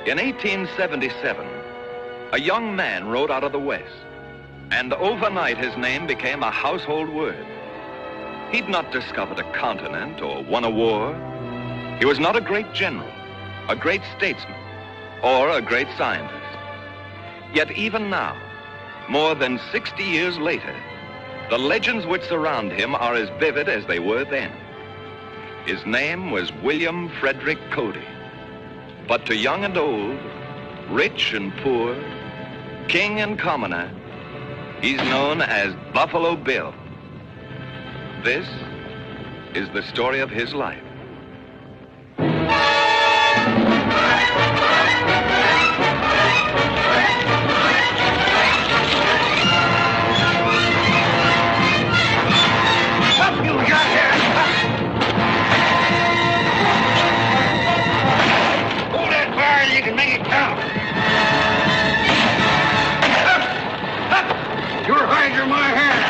In 1877, a young man rode out of the West, and overnight his name became a household word. He'd not discovered a continent or won a war. He was not a great general, a great statesman, or a great scientist. Yet even now, more than 60 years later, the legends which surround him are as vivid as they were then. His name was William Frederick Cody. But to young and old, rich and poor, king and commoner, he's known as Buffalo Bill. This is the story of his life. What you got here? Hold that fire and you can make it count. Your hides are my hands.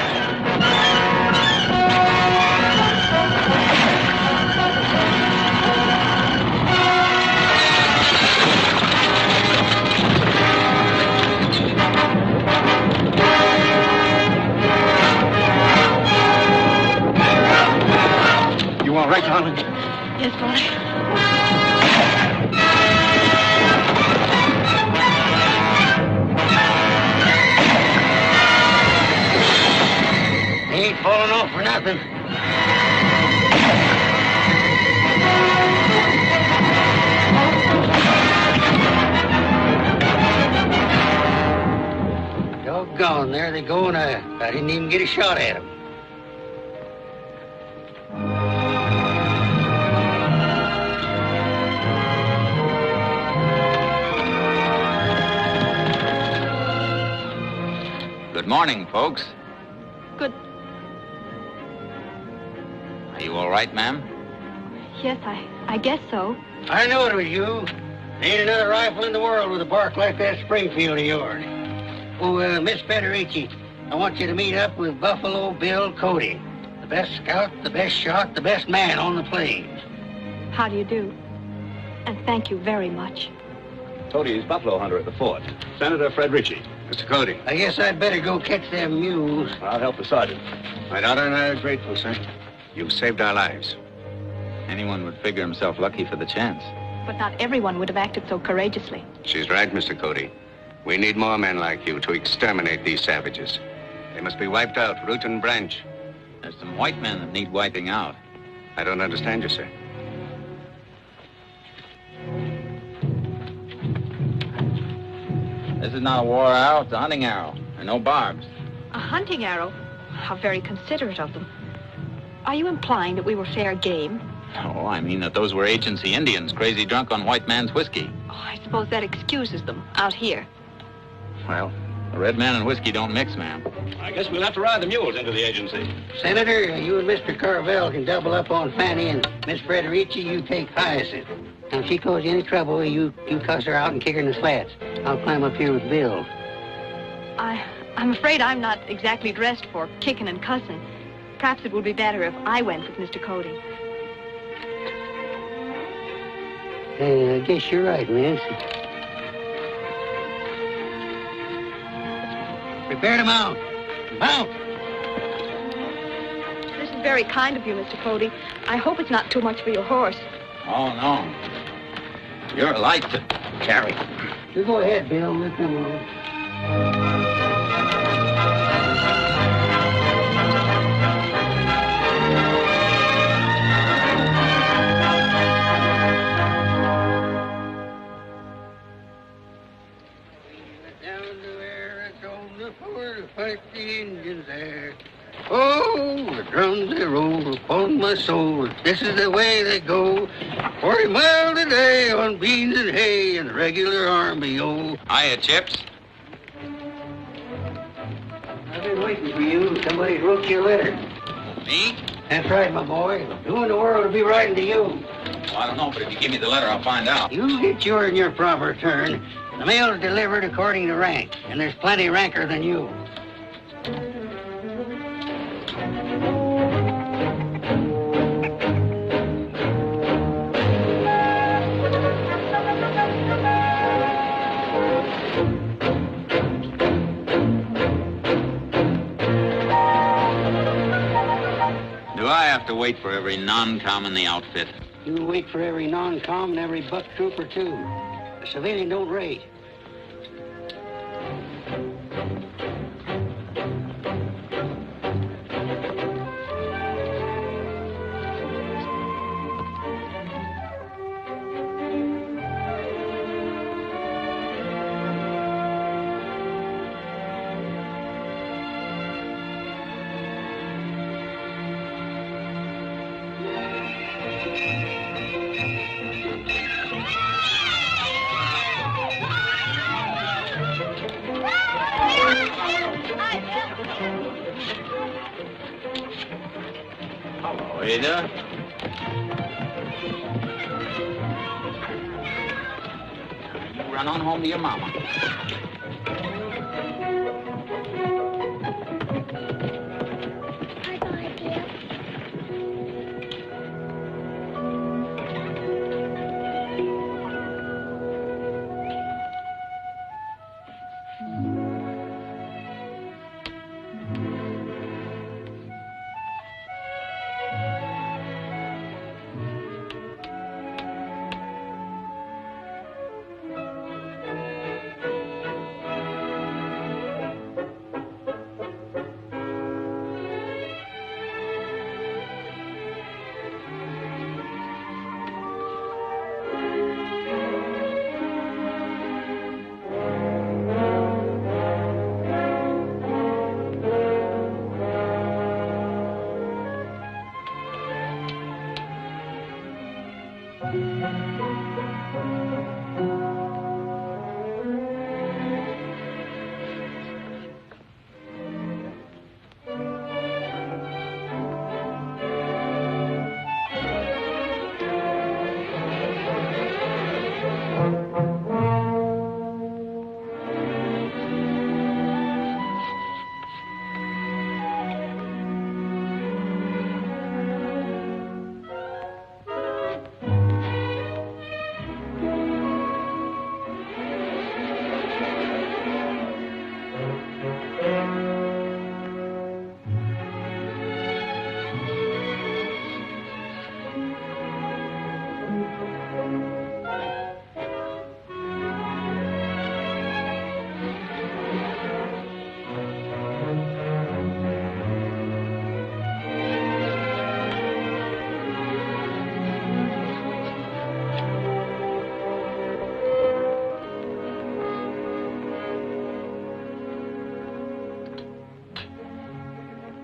You all right, darling? Yes, boy. He ain't falling off for nothing. Doggone, there they go, and I didn't even get a shot at them. Good morning, folks. Good. Are you all right, ma'am? Yes, I guess so. I knew it was you. There ain't another rifle in the world with a bark like that Springfield of yours. Oh, Miss Frederici, I want you to meet up with Buffalo Bill Cody. The best scout, the best shot, the best man on the plains. How do you do? And thank you very much. Cody is buffalo hunter at the fort. Senator Fredericci. Mr. Cody. I guess I'd better go catch them mules. I'll help the sergeant. My daughter and I are grateful, sir. You've saved our lives. Anyone would figure himself lucky for the chance. But not everyone would have acted so courageously. She's right, Mr. Cody. We need more men like you to exterminate these savages. They must be wiped out, root and branch. There's some white men that need wiping out. I don't understand you, sir. This is not a war arrow, it's a hunting arrow. There are no barbs. A hunting arrow? How very considerate of them. Are you implying that we were fair game? Oh, I mean that those were agency Indians, crazy drunk on white man's whiskey. Oh, I suppose that excuses them out here. Well, the red man and whiskey don't mix, ma'am. I guess we'll have to ride the mules into the agency. Senator, you and Mr. Carvel can double up on Fanny, and Miss Frederici, you take Hyacinth. Now, if she causes you any trouble, you cuss her out and kick her in the slats. I'll climb up here with Bill. I'm afraid I'm not exactly dressed for kicking and cussing. Perhaps it would be better if I went with Mr. Cody. I guess you're right, miss. Prepare to mount. Mount! This is very kind of you, Mr. Cody. I hope it's not too much for your horse. Oh, no. You're light to carry. You go ahead, Bill. Let them on. Fight the Indians there. Oh, the drums they roll upon my soul. This is the way they go. 40 miles a day on beans and hay and regular army, oh. Hiya, Chips. I've been waiting for you. Somebody wrote you a letter. Me? That's right, my boy. Who in the world would be writing to you? Well, I don't know, but if you give me the letter, I'll find out. You get yours in your proper turn. The mail is delivered according to rank, and there's plenty ranker than you. to wait for every non-com in the outfit. You wait for every non-com and every buck trooper, too. A civilian don't rate. Hello, Ada. You run on home to your mama.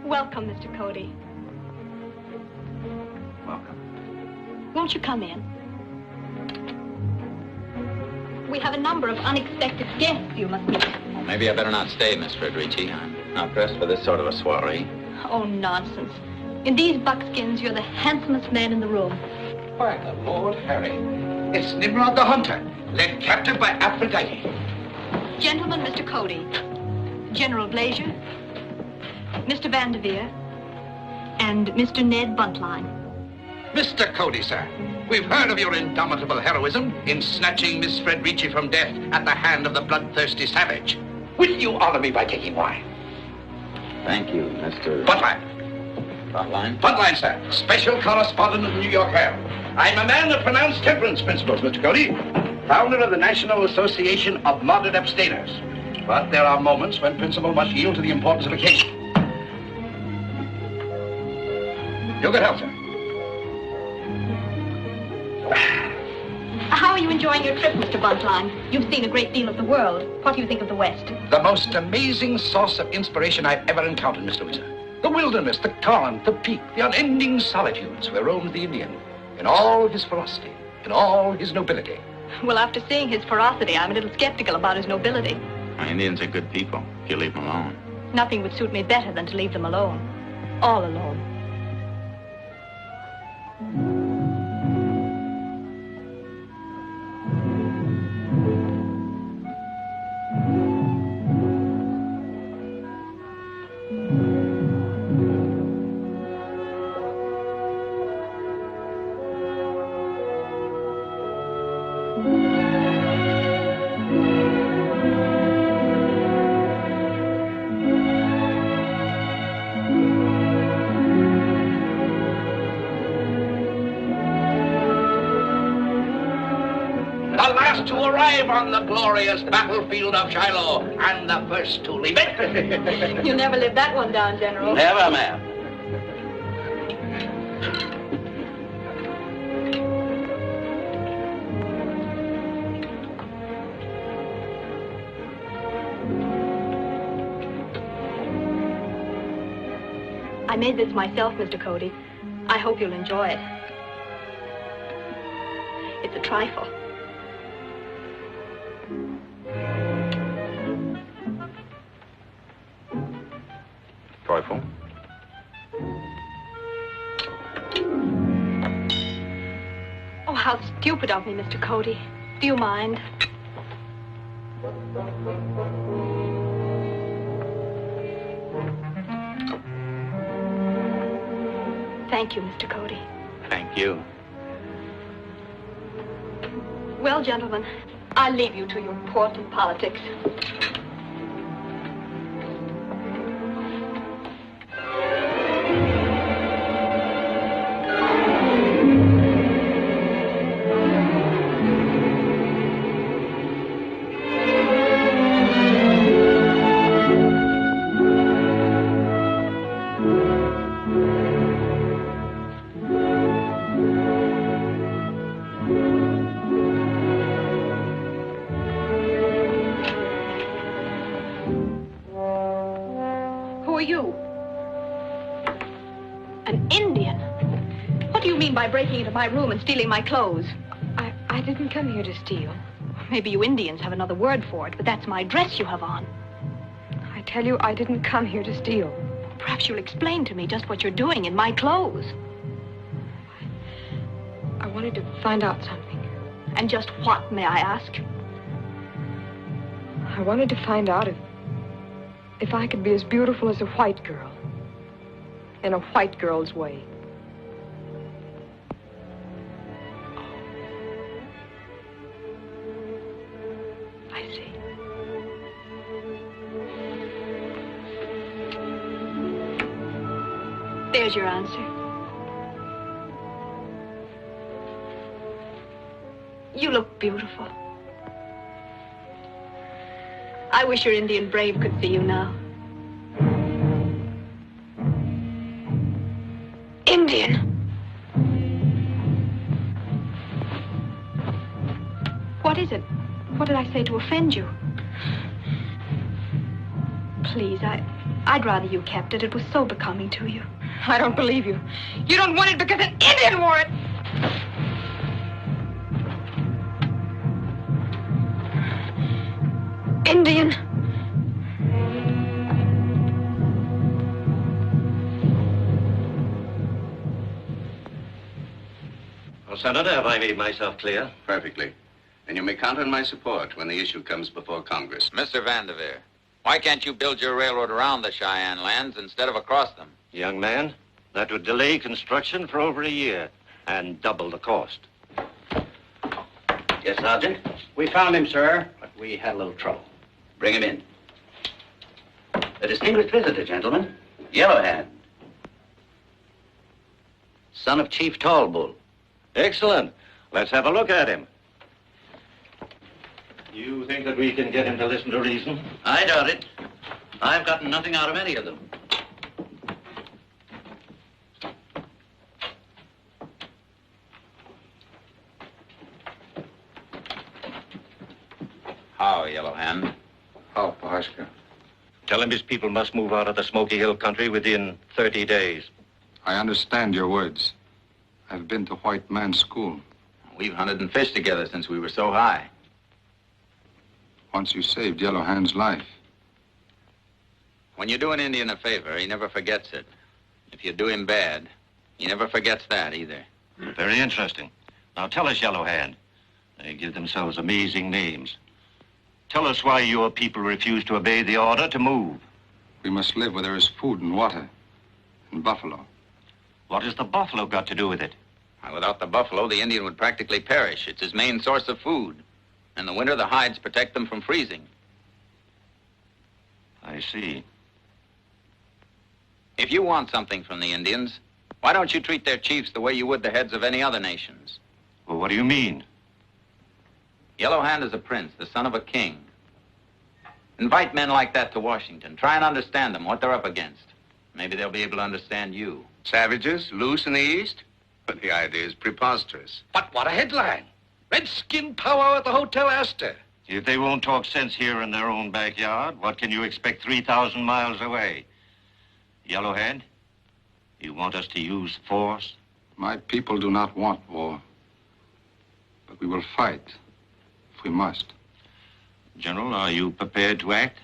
Welcome, Mr. Cody. Welcome. Won't you come in? We have a number of unexpected guests you must meet. Well, maybe I better not stay, Miss Fredericci. I'm not dressed for this sort of a soiree. Oh, nonsense. In these buckskins, you're the handsomest man in the room. By the Lord Harry, it's Nimrod the Hunter, led captive by Aphrodite. Gentlemen, Mr. Cody, General Blayzer, Mr. Vanderveer, and Mr. Ned Buntline. Mr. Cody, sir, we've heard of your indomitable heroism in snatching Miss Fredericci from death at the hand of the bloodthirsty savage. Will you honor me by taking wine? Thank you, Mr. Buntline. Buntline? Buntline, sir, special correspondent of the New York Herald. I'm a man of pronounced temperance principles, Mr. Cody, founder of the National Association of Moderate Abstainers. But there are moments when principle must yield to the importance of occasion. You get help, sir. How are you enjoying your trip, Mr. Buntline? You've seen a great deal of the world. What do you think of the West? The most amazing source of inspiration I've ever encountered, Miss Louisa. The wilderness, the torrent, the peak, the unending solitudes where roams the Indian, in all his ferocity, in all his nobility. Well, after seeing his ferocity, I'm a little skeptical about his nobility. My Indians are good people, if you leave them alone. Nothing would suit me better than to leave them alone. All alone. the last to arrive on the glorious battlefield of Shiloh, and the first to leave it. You'll never live that one down, General. Never, ma'am. I made this myself, Mr. Cody. I hope you'll enjoy it. It's a trifle. Trifle? Oh, how stupid of me, Mr. Cody. Do you mind? Thank you, Mr. Cody. Thank you. Well, gentlemen, I'll leave you to your important politics. Breaking into my room and stealing my clothes. I didn't come here to steal. Maybe you Indians have another word for it, but that's my dress you have on. I tell you, I didn't come here to steal. Perhaps you'll explain to me just what you're doing in my clothes. I wanted to find out something. And just what, may I ask? I wanted to find out if I could be as beautiful as a white girl. In a white girl's way. There's your answer. You look beautiful. I wish your Indian brave could see you now. Indian! What is it? What did I say to offend you? Please, I'd rather you kept it. It was so becoming to you. I don't believe you. You don't want it because an Indian wore it. Indian. Well, Senator, have I made myself clear? Perfectly. And you may count on my support when the issue comes before Congress. Mr. Vanderveer, why can't you build your railroad around the Cheyenne lands instead of across them? Young man, that would delay construction for over a year and double the cost. Yes, Sergeant? We found him, sir, but we had a little trouble. Bring him in. A distinguished visitor, gentlemen. Yellowhand. Son of Chief Tallbull. Excellent. Let's have a look at him. You think that we can get him to listen to reason? I doubt it. I've gotten nothing out of any of them. How, Yellowhand? How, Pahashka? Tell him his people must move out of the Smoky Hill country within 30 days. I understand your words. I've been to white man's school. We've hunted and fished together since we were so high. Once you saved Yellowhand's life. When you do an Indian a favor, he never forgets it. If you do him bad, he never forgets that either. Very interesting. Now tell us, Yellowhand. They give themselves amazing names. Tell us why your people refuse to obey the order to move. We must live where there is food and water. And buffalo. What has the buffalo got to do with it? Without the buffalo, the Indian would practically perish. It's his main source of food. In the winter, the hides protect them from freezing. I see. If you want something from the Indians, why don't you treat their chiefs the way you would the heads of any other nations? Well, what do you mean? Yellow Hand is a prince, the son of a king. Invite men like that to Washington. Try and understand them, what they're up against. Maybe they'll be able to understand you. Savages, loose in the East? But the idea is preposterous. But what a headline. Redskin powwow at the Hotel Astor. If they won't talk sense here in their own backyard, what can you expect 3,000 miles away? Yellow Hand, you want us to use force? My people do not want war. But we will fight if we must. General, are you prepared to act?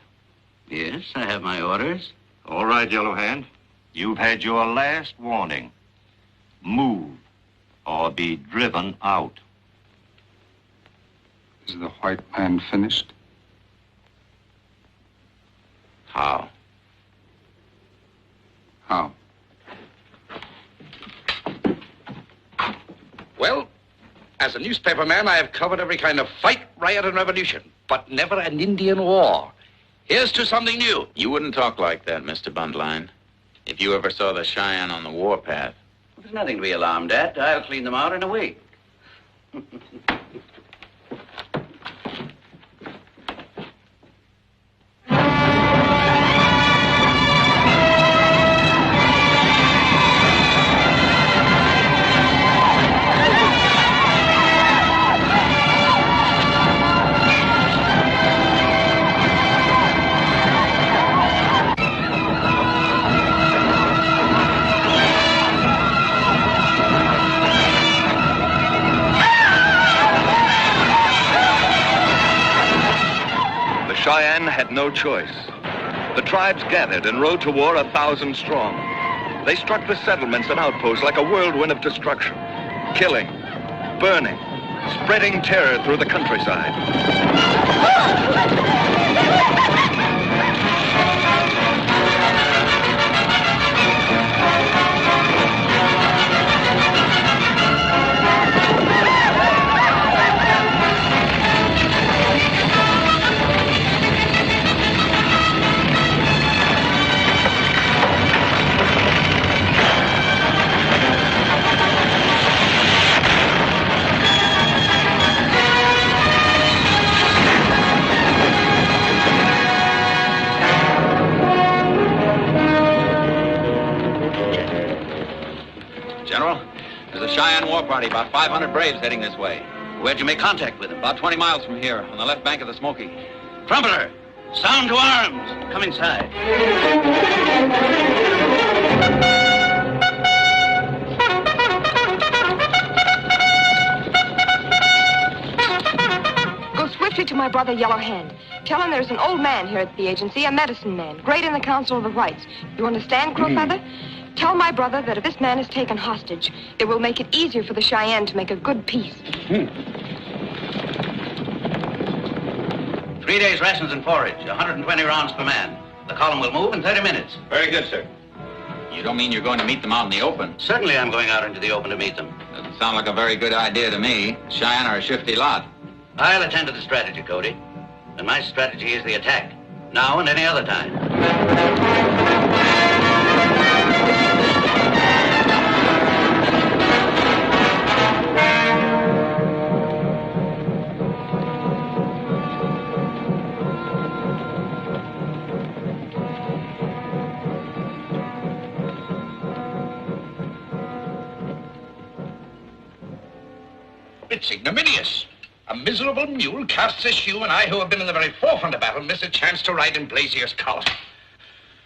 Yes, I have my orders. All right, Yellow Hand. You've had your last warning. Move or be driven out. Is the white man finished? How? How? Well, as a newspaper man, I have covered every kind of fight, riot, and revolution, but never an Indian war. Here's to something new. You wouldn't talk like that, Mr. Buntline. If you ever saw the Cheyenne on the warpath. There's nothing to be alarmed at. I'll clean them out in a week. Cheyenne had no choice. The tribes gathered and rode to war 1,000 strong. They struck the settlements and outposts like a whirlwind of destruction, killing, burning, spreading terror through the countryside. Cheyenne war party, about 500 braves heading this way. Where'd you make contact with them? About 20 miles from here, on the left bank of the Smoky. Trumpeter, sound to arms. Come inside. Go swiftly to my brother Yellow Hand. Tell him there's an old man here at the agency, a medicine man, great in the Council of the Whites. You understand, Crowfeather? Tell my brother that if this man is taken hostage, it will make it easier for the Cheyenne to make a good peace. 3 days' rations and forage, 120 rounds per man. The column will move in 30 minutes. Very good, sir. You don't mean you're going to meet them out in the open? Certainly I'm going out into the open to meet them. Doesn't sound like a very good idea to me. The Cheyenne are a shifty lot. I'll attend to the strategy, Cody. And my strategy is the attack. Now and any other time. It's ignominious. A miserable mule casts eschew, and I, who have been in the very forefront of battle, miss a chance to ride in Blazier's column.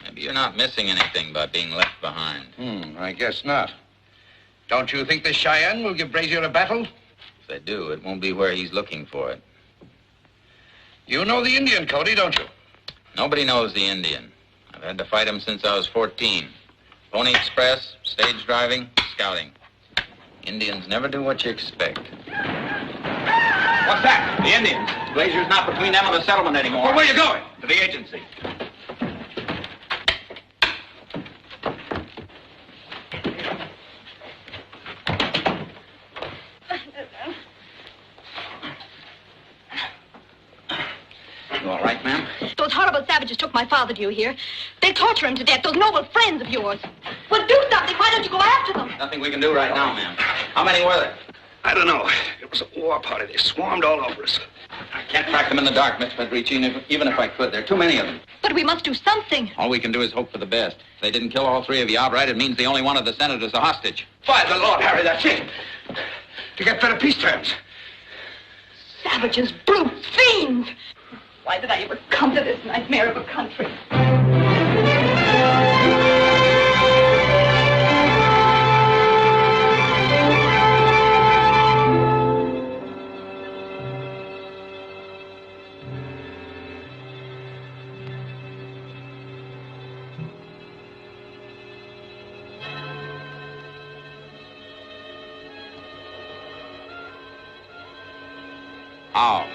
Maybe you're not missing anything by being left behind. I guess not. Don't you think the Cheyenne will give Brazier a battle? If they do, it won't be where he's looking for it. You know the Indian, Cody, don't you? Nobody knows the Indian. I've had to fight him since I was 14. Pony Express, stage driving, scouting. Indians never do what you expect. What's that? The Indians. Blazier's not between them and the settlement anymore. Well, where are you going? To the agency. You all right, ma'am? Those horrible savages took my father, do you hear? They torture him to death, those noble friends of yours. Well, do something. Why don't you go after them? Nothing we can do right now, ma'am. How many were there? I don't know. was a war party. They swarmed all over us. I can't track them in the dark, Miss Federici, even if I could. There are too many of them. But we must do something. All we can do is hope for the best. If they didn't kill all three of you outright, it means the only one of the senators a hostage. By the Lord, Harry, that's it. To get better peace terms. Savages, brutes, fiends. Why did I ever come to this nightmare of a country? How?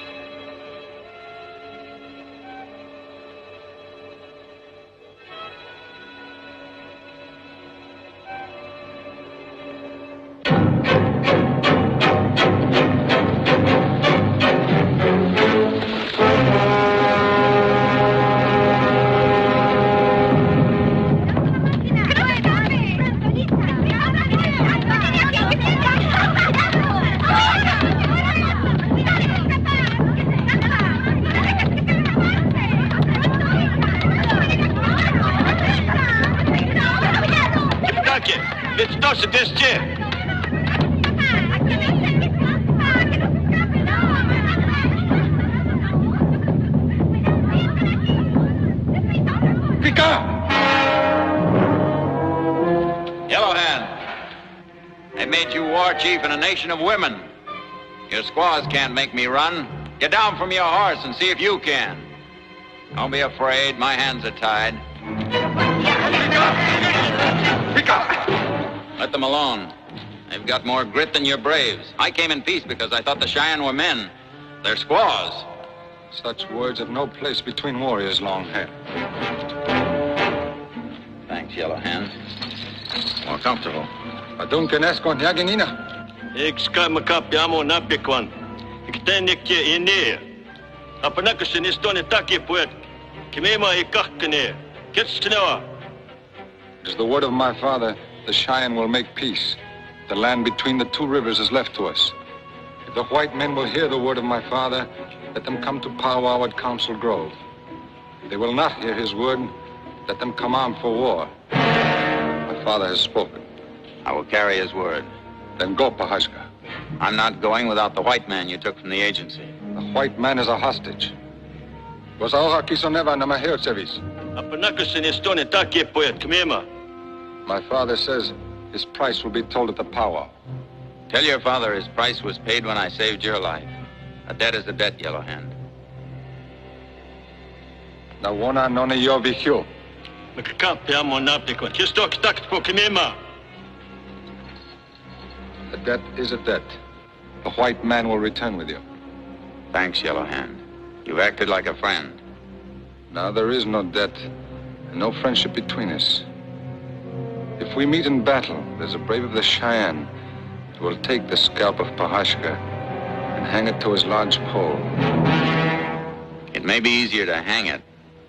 Of women. Your squaws can't make me run. Get down from your horse and see if you can. Don't be afraid. My hands are tied. Let them alone. They've got more grit than your braves. I came in peace because I thought the Cheyenne were men. They're squaws. Such words have no place between warriors, Long Hair. Thanks, Yellow Hand. More comfortable. Adunkenesko Nyaginina. Ik ska makapiamo na pikwan. Ik tenike ine. Apanakasin istone taki poet. Kimema ikakene. Kitstewa. It is the word of my father, the Cheyenne will make peace. The land between the two rivers is left to us. If the white men will hear the word of my father, let them come to powwow at Council Grove. If they will not hear his word, let them come armed for war. My father has spoken. I will carry his word. Then go, Pahashka. I'm not going without the white man you took from the agency. The white man is a hostage. My father says his price will be told at the powwow. Tell your father his price was paid when I saved your life. A debt is a debt, Yellow Hand. Na wona none yo vihyo. A debt is a debt. The white man will return with you. Thanks, Yellow Hand. You've acted like a friend. Now there is no debt and no friendship between us. If we meet in battle, there's a brave of the Cheyenne who will take the scalp of Pahashka and hang it to his lodge pole. It may be easier to hang it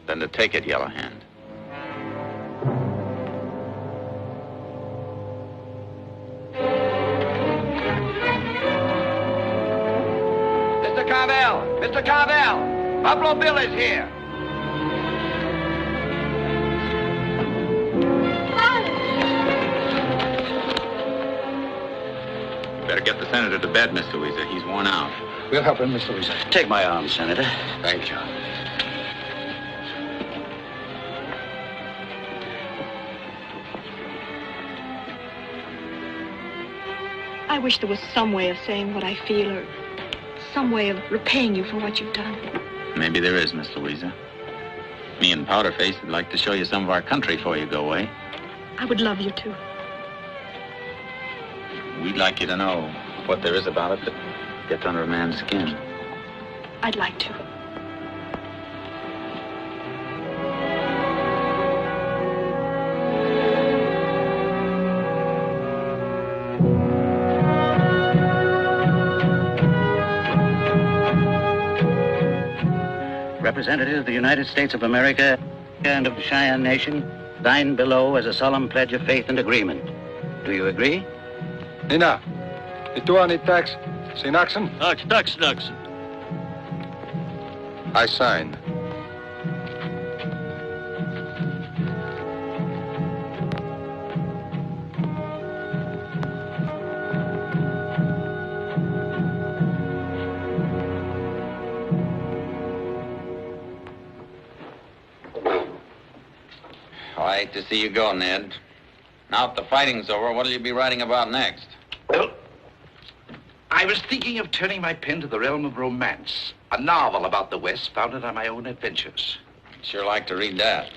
than to take it, Yellow Hand. Mr. Carvel, Buffalo Bill is here. Better get the senator to bed, Miss Louisa. He's worn out. We'll help him, Miss Louisa. Take my arm, Senator. Thank you. I wish there was some way of saying what I feel, or some way of repaying you for what you've done. Maybe there is, Miss Louisa. Me and Powderface would like to show you some of our country before you go away. I would love you to. We'd like you to know what there is about it that gets under a man's skin. I'd like to. Representatives of the United States of America and of the Cheyenne Nation, thine below as a solemn pledge of faith and agreement. Do you agree? Nina, ituan itax, See, Noxon? Tax, Noxon. I sign. I hate to see you go, Ned. Now that the fighting's over, what'll you be writing about next? Well, I was thinking of turning my pen to the realm of romance. A novel about the West founded on my own adventures. I'd sure like to read that.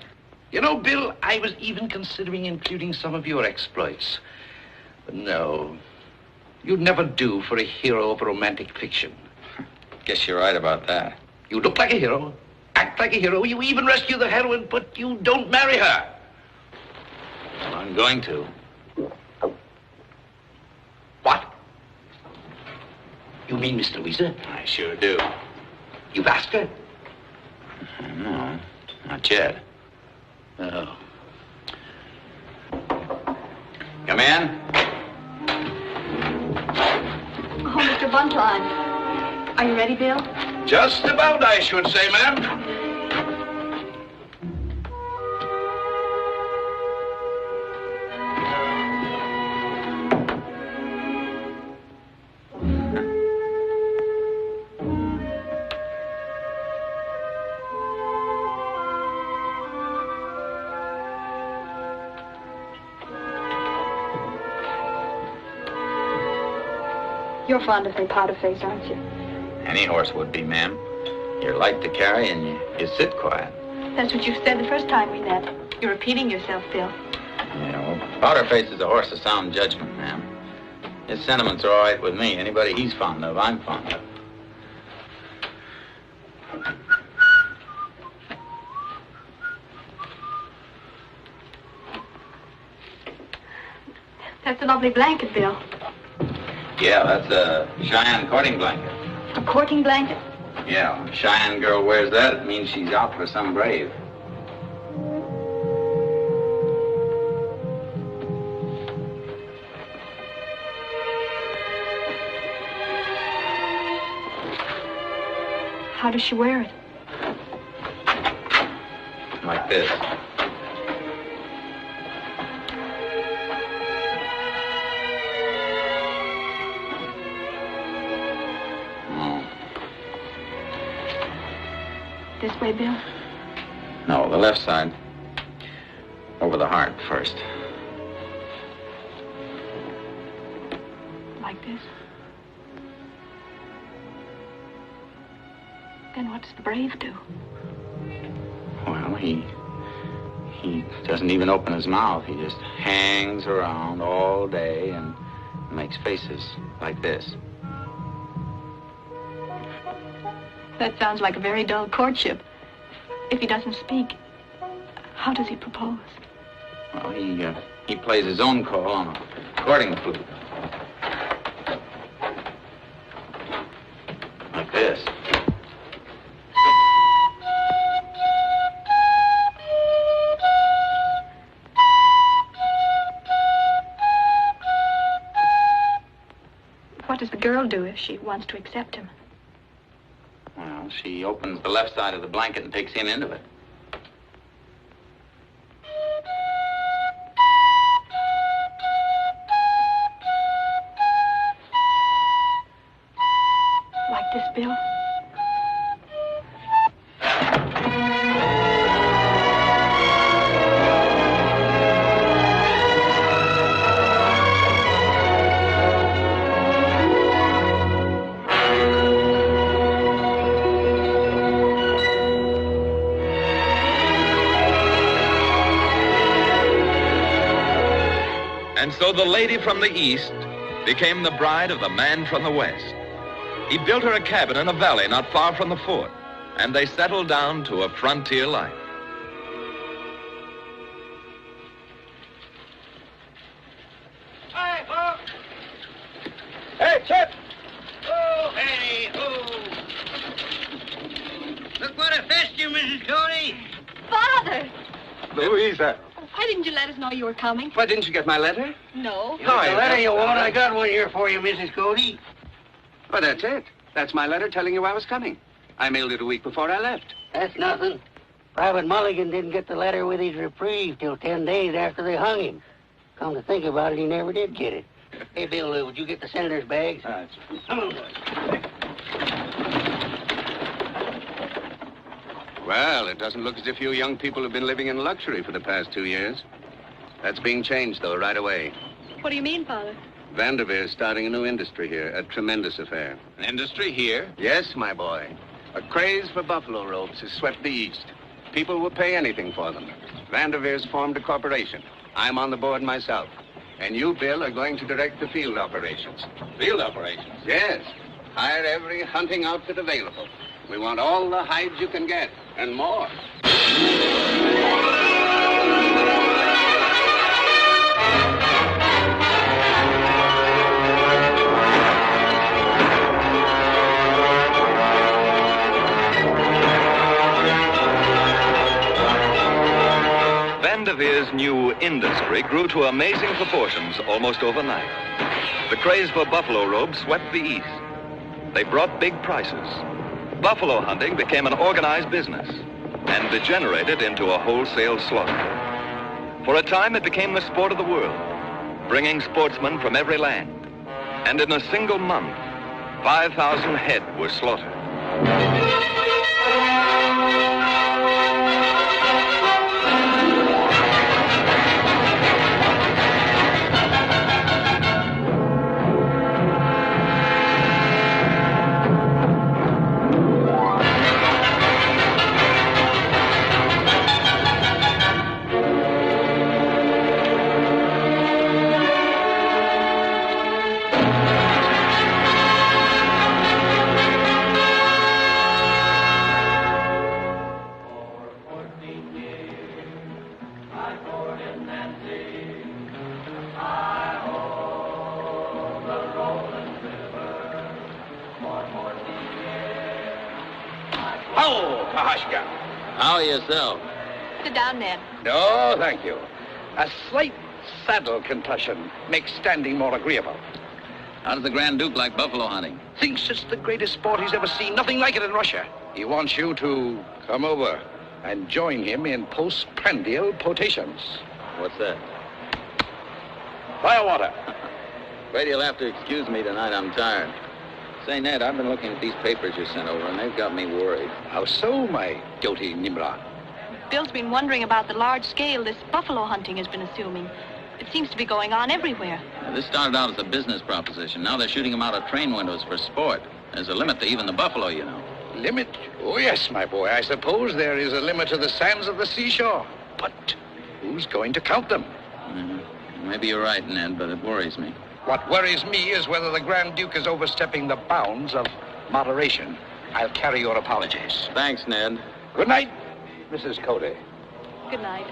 You know, Bill, I was even considering including some of your exploits. But no, you'd never do for a hero of romantic fiction. Guess you're right about that. You look like a hero, act like a hero, you even rescue the heroine, but you don't marry her. Well, I'm going to. What? You mean Miss Louisa? I sure do. You've asked her? No, not yet. Oh. Come in. Oh, Mr. Buntline. Are you ready, Bill? Just about, I should say, ma'am. You're fond of a powder face, aren't you? Any horse would be, ma'am. You're light to carry and you sit quiet. That's what you said the first time we met. You're repeating yourself, Bill. Yeah, well, Powder Face is a horse of sound judgment, ma'am. His sentiments are all right with me. Anybody he's fond of, I'm fond of. That's a lovely blanket, Bill. Yeah, that's a Cheyenne courting blanket. A courting blanket? Yeah, when a Cheyenne girl wears that, it means she's out for some brave. How does she wear it? Like this. This way, Bill? No, the left side. Over the heart first. Like this? Then what does the brave do? Well, he doesn't even open his mouth. He just hangs around all day and makes faces like this. That sounds like a very dull courtship. If he doesn't speak, how does he propose? Well, he plays his own call on a courting flute. Like this. What does the girl do if she wants to accept him? Well, she opens the left side of the blanket and takes him into it. Like this, Bill? And so the lady from the east became the bride of the man from the west. He built her a cabin in a valley not far from the fort, and they settled down to a frontier life. Hey, Bob! Hey, Chip! Oh, hey, oh! Look what I fetched you, Mrs. Cody. Father! Louisa. Why didn't you let us know you were coming? Why, didn't you get my letter? No. The letter you want, I got one here for you, Mrs. Cody. Well, that's it. That's my letter telling you I was coming. I mailed it a week before I left. That's nothing. Private Mulligan didn't get the letter with his reprieve till 10 days after they hung him. Come to think about it, he never did get it. Hey, Bill, would you get the senator's bags? Come on, boys. Well, it doesn't look as if you young people have been living in luxury for the past 2 years. That's being changed, though, right away. What do you mean, Father? Vanderveer's starting a new industry here, a tremendous affair. An industry here? Yes, my boy. A craze for buffalo robes has swept the East. People will pay anything for them. Vanderveer's formed a corporation. I'm on the board myself. And you, Bill, are going to direct the field operations. Field operations? Yes. Hire every hunting outfit available. We want all the hides you can get, and more. Vanderveer's new industry grew to amazing proportions almost overnight. The craze for buffalo robes swept the East. They brought big prices. Buffalo hunting became an organized business and degenerated into a wholesale slaughter. For a time, it became the sport of the world, bringing sportsmen from every land. And in a single month, 5,000 head were slaughtered. How are yourself? Sit down, Ned. No, thank you. A slight saddle concussion makes standing more agreeable. How does the Grand Duke like buffalo hunting? Thinks it's the greatest sport he's ever seen. Nothing like it in Russia. He wants you to come over and join him in postprandial potations. What's that? Fire water. Afraid you'll have to excuse me tonight. I'm tired. Say, Ned, I've been looking at these papers you sent over, and they've got me worried. How so, my guilty Nimrod? Bill's been wondering about the large scale this buffalo hunting has been assuming. It seems to be going on everywhere. This started out as a business proposition. Now they're shooting them out of train windows for sport. There's a limit to even the buffalo, you know. Limit? Oh, yes, my boy. I suppose there is a limit to the sands of the seashore. But who's going to count them? Maybe you're right, Ned, but it worries me. What worries me is whether the Grand Duke is overstepping the bounds of moderation. I'll carry your apologies. Thanks, Ned. Good night, Mrs. Cody. Good night.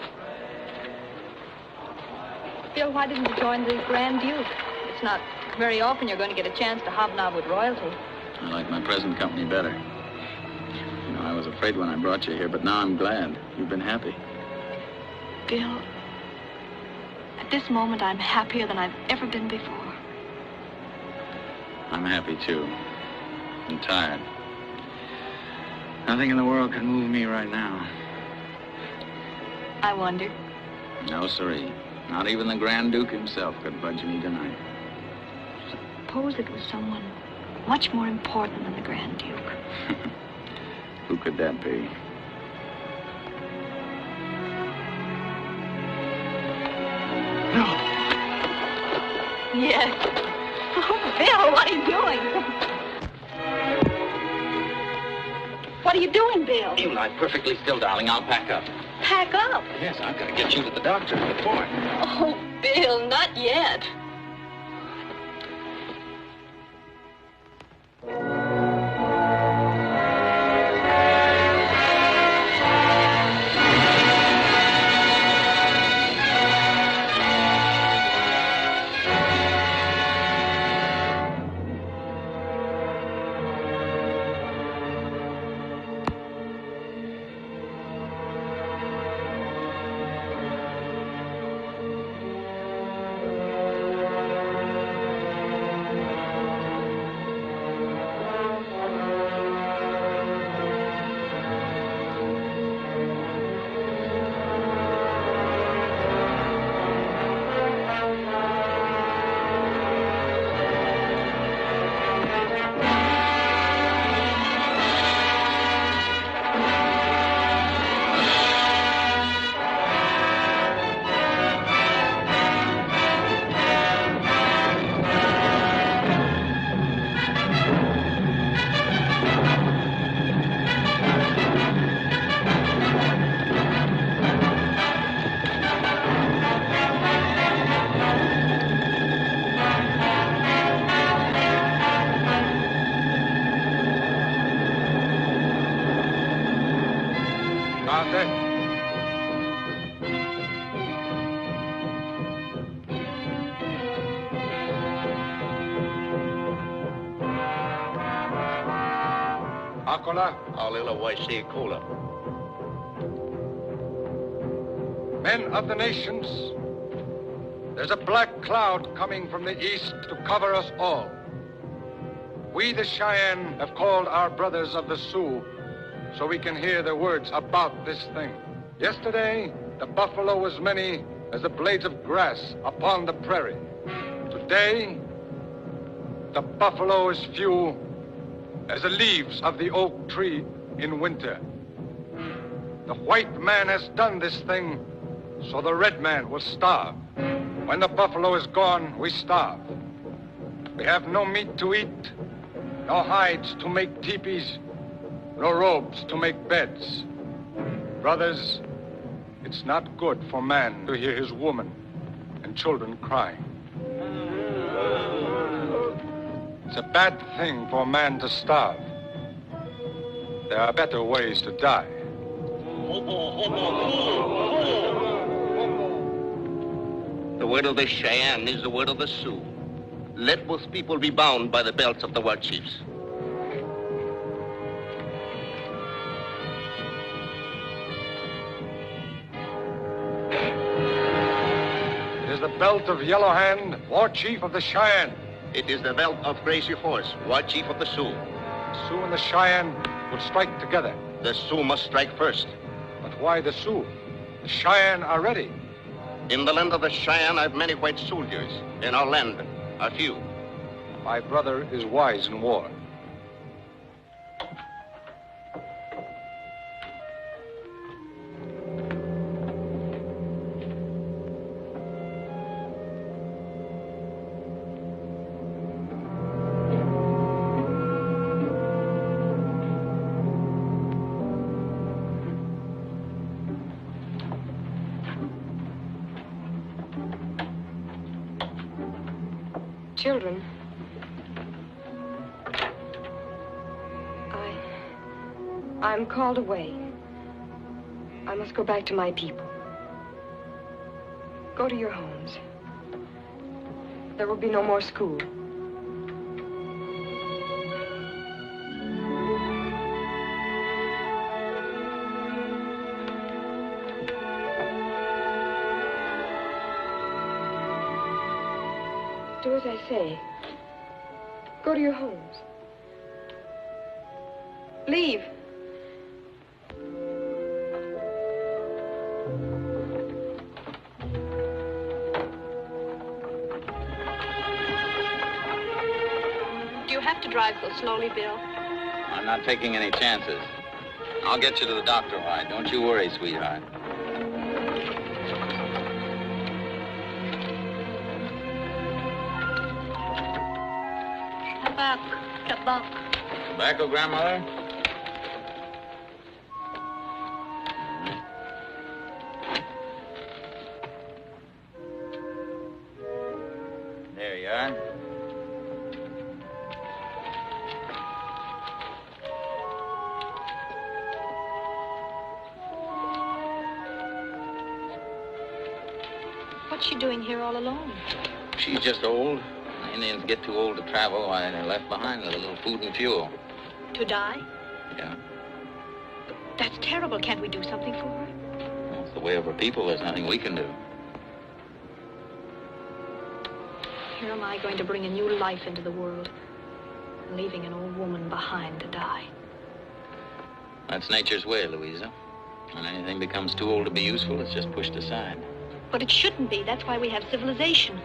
Bill, why didn't you join the Grand Duke? It's not very often you're going to get a chance to hobnob with royalty. I like my present company better. You know, I was afraid when I brought you here, but now I'm glad. You've been happy. Bill, at this moment, I'm happier than I've ever been before. I'm happy, too. I'm tired. Nothing in the world can move me right now. I wonder. No, siree. Not even the Grand Duke himself could budge me tonight. Suppose it was someone much more important than the Grand Duke. Who could that be? No. Yes. Oh, Bill, what are you doing? What are you doing, Bill? You lie perfectly still, darling. I'll pack up. Pack up? Yes, I've got to get you to the doctor at the fort. Oh, Bill, not yet. Grande. Akola. Alila Waisi Kola. Men of the nations, there's a black cloud coming from the east to cover us all. We, the Cheyenne, have called our brothers of the Sioux so we can hear their words about this thing. Yesterday, the buffalo was many as the blades of grass upon the prairie. Today, the buffalo is few as the leaves of the oak tree in winter. The white man has done this thing so the red man will starve. When the buffalo is gone, we starve. We have no meat to eat, no hides to make teepees, no robes to make beds. Brothers, it's not good for man to hear his woman and children crying. It's a bad thing for man to starve. There are better ways to die. The word of the Cheyenne is the word of the Sioux. Let both people be bound by the belts of the war chiefs. It is the belt of Yellow Hand, war chief of the Cheyenne. It is the belt of Gracie Horse, war chief of the Sioux. The Sioux and the Cheyenne will strike together. The Sioux must strike first. But why the Sioux? The Cheyenne are ready. In the land of the Cheyenne, I have many white soldiers. In our land, are few. My brother is wise in war. Children, I'm called away. I must go back to my people. Go to your homes. There will be no more school. Do as I say. Go to your homes. Leave. Do you have to drive so slowly, Bill? I'm not taking any chances. I'll get you to the doctor, all right? Don't you worry, sweetheart. Tobacco, grandmother? There you are. What's she doing here all alone? She's just old. Indians get too old to travel, why they're left behind with a little food and fuel. To die? Yeah. That's terrible. Can't we do something for her? Well, it's the way of her people. There's nothing we can do. Here am I going to bring a new life into the world, leaving an old woman behind to die. That's nature's way, Louisa. When anything becomes too old to be useful, it's just pushed aside. But it shouldn't be. That's why we have civilization.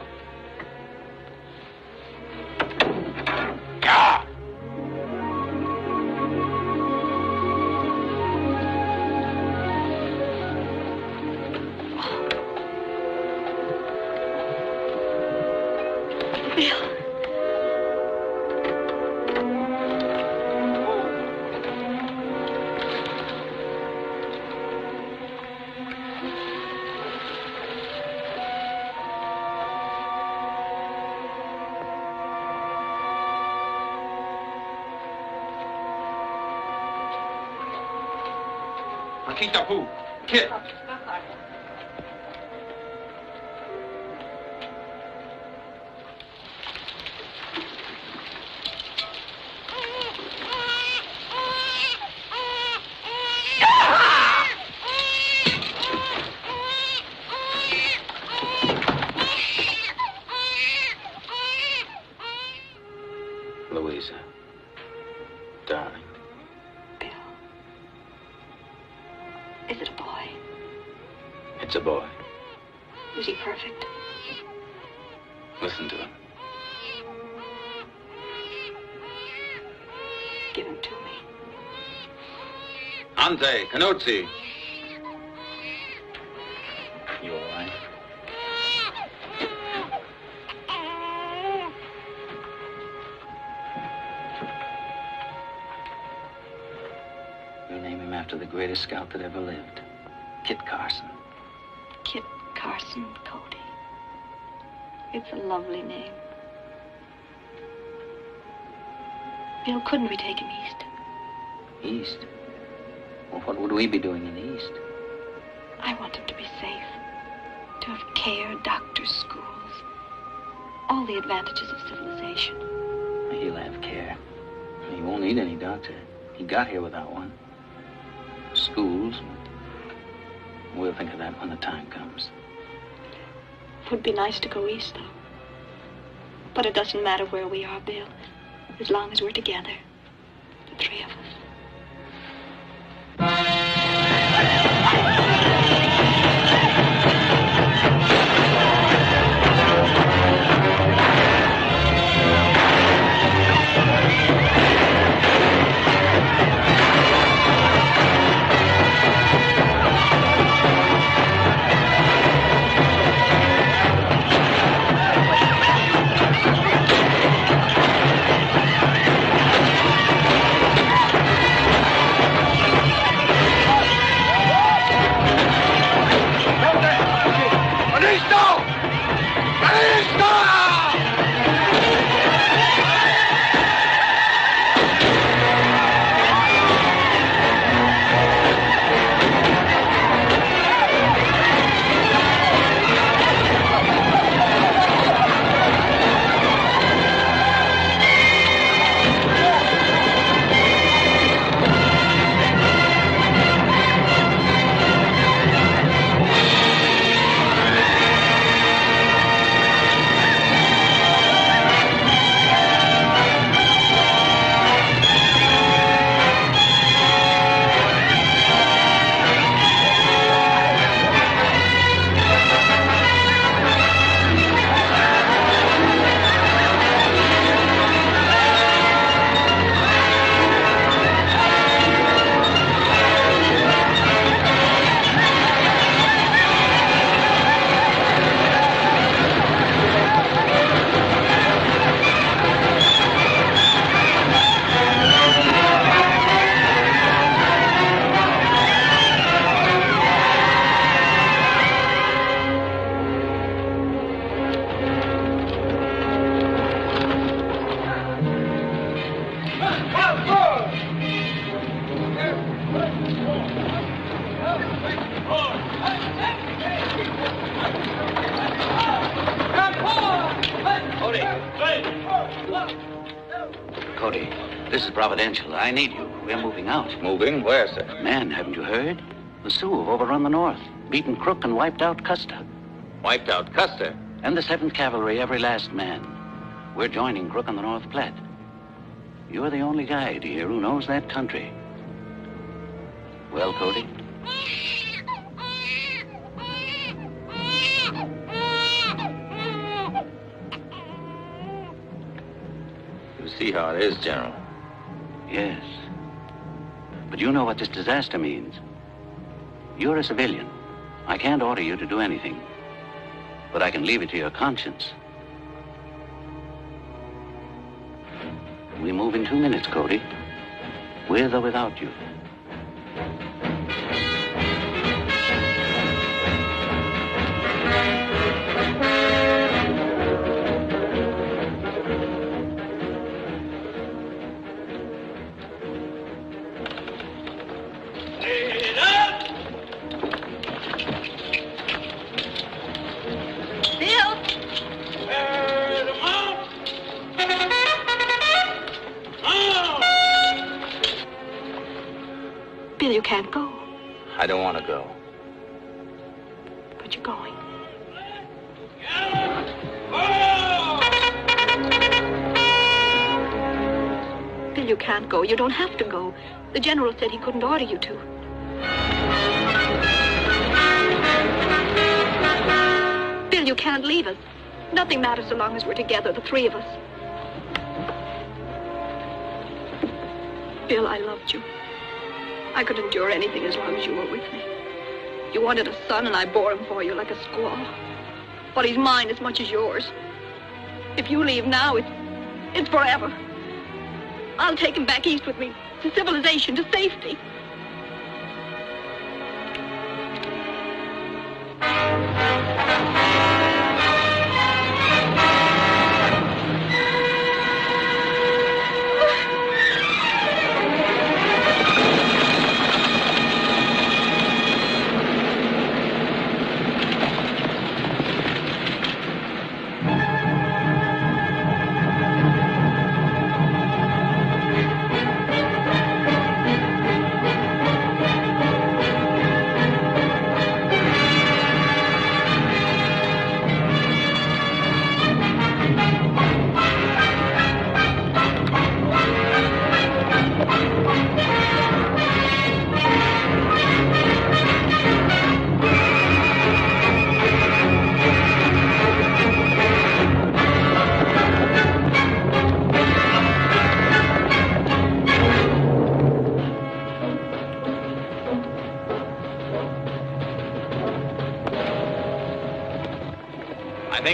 Makita Poo. Kid. It's a boy. Is he perfect? Listen to him. Give him to me. Ante, Canuzzi. You all right? You name him after the greatest scout that ever lived. Kit Carson. Kit Carson Cody. It's a lovely name. Bill, couldn't we take him east? East? Well, what would we be doing in the East? I want him to be safe. To have care, doctors, schools. All the advantages of civilization. He'll have care. He won't need any doctor. He got here without one. Schools. We'll think of that when the time comes. It would be nice to go east, though. But it doesn't matter where we are, Bill, as long as we're together, the three of us. Cody, this is providential. I need you. We're moving out. Moving? Where, sir? Man, haven't you heard? The Sioux have overrun the north, beaten Crook and wiped out Custer. Wiped out Custer? And the 7th Cavalry, every last man. We're joining Crook on the North Platte. You're the only guide here who knows that country. Well, Cody? You see how it is, General. Yes. But you know what this disaster means. You're a civilian. I can't order you to do anything. But I can leave it to your conscience. We move in 2 minutes, Cody. With or without you. Bill, you can't go. I don't want to go. But you're going. Bill, you can't go. You don't have to go. The General said he couldn't order you to. Bill, you can't leave us. Nothing matters so long as we're together, the three of us. Bill, I loved you. I could endure anything as long as you were with me. You wanted a son, and I bore him for you like a squaw. But he's mine as much as yours. If you leave now, it's forever. I'll take him back east with me, to civilization, to safety.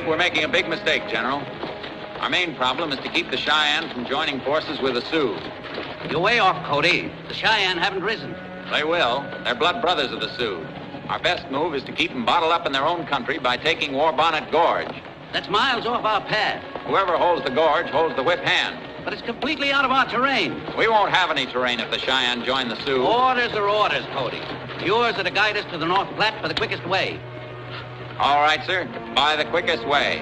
We're making a big mistake, General. Our main problem is to keep the Cheyenne from joining forces with the Sioux. You're way off, Cody. The Cheyenne haven't risen. They will. They're blood brothers of the Sioux. Our best move is to keep them bottled up in their own country by taking War Bonnet Gorge. That's miles off our path. Whoever holds the gorge holds the whip hand. But it's completely out of our terrain. We won't have any terrain if the Cheyenne join the Sioux. Orders are orders, Cody. Yours are to guide us to the North Platte for the quickest way. All right, sir. By the quickest way.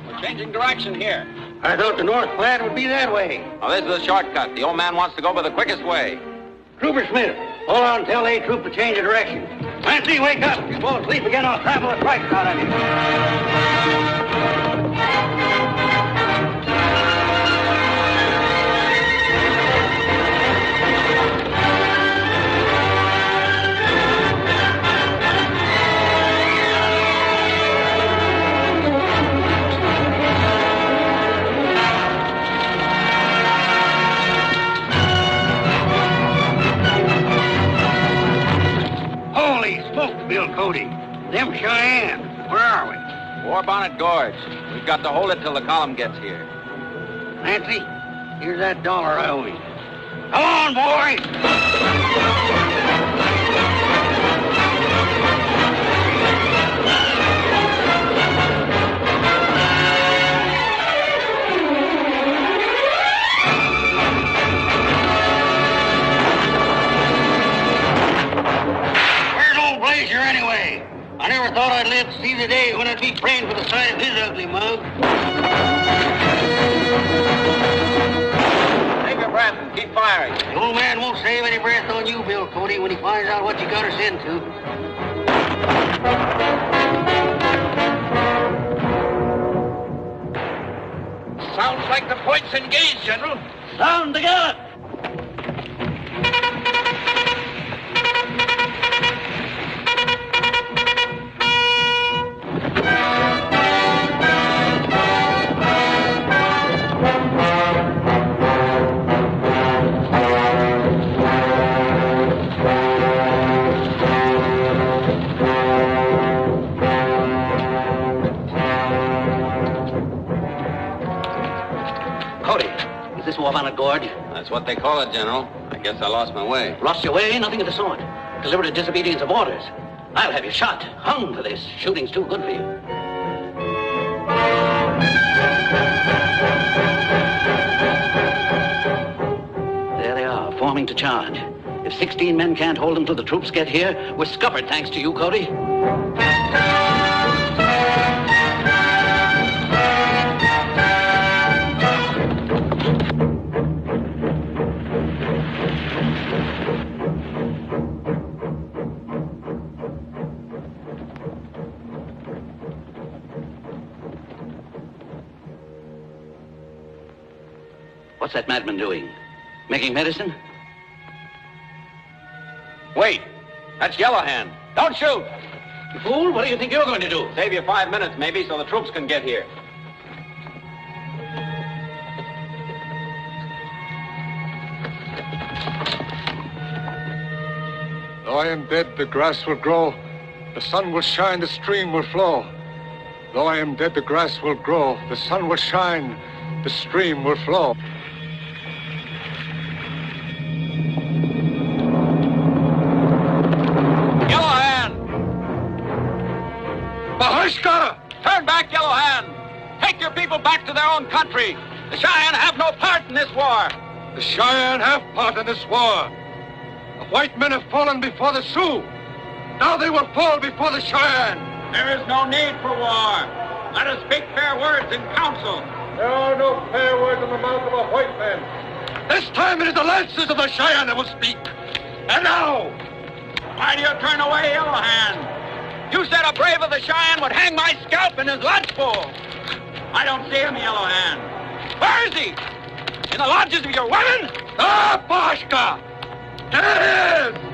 We're changing direction here. I thought the North Platte would be that way. Oh, this is a shortcut. The old man wants to go by the quickest way. Trooper Smith, hold on and tell A Troop to change the direction. Clancy, wake up. If you fall asleep again, I'll travel a price out of you. Bill Cody. Them Cheyenne. Where are we? War Bonnet Gorge. We've got to hold it till the column gets here. Nancy, here's that $1 I owe you. Come on, boy! Anyway, I never thought I'd live to see the day when I'd be praying for the size of his ugly mug. Take a breath and keep firing. The old man won't save any breath on you, Bill Cody, when he finds out what you got us into. Sounds like the point's engaged, General. Sound the gallop! War Bonnet Gorge? That's what they call it, General. I guess I lost my way. Lost your way? Nothing of the sort. Deliberate disobedience of orders. I'll have you shot, hung for this. Shooting's too good for you. There they are, forming to charge. If If 16 men can't hold them till the troops get here, we're scuppered thanks to you, Cody. What's that madman doing? Making medicine? Wait. That's Yellowhand. Don't shoot! You fool, what do you think you're going to do? Save you 5 minutes, maybe, so the troops can get here. Though I am dead, the grass will grow. The sun will shine, the stream will flow. Though I am dead, the grass will grow. The sun will shine, the stream will flow. Turn back, Yellowhand! Take your people back to their own country! The Cheyenne have no part in this war! The Cheyenne have part in this war. The white men have fallen before the Sioux. Now they will fall before the Cheyenne. There is no need for war. Let us speak fair words in council. There are no fair words in the mouth of a white man. This time it is the lances of the Cheyenne that will speak. And now! Why do you turn away, Yellowhand? You said a brave of the Cheyenne would hang my scalp in his lodgepole. I don't see him, Yellowhand. Where is he? In the lodges of your women? Ah, Boshka! There it is!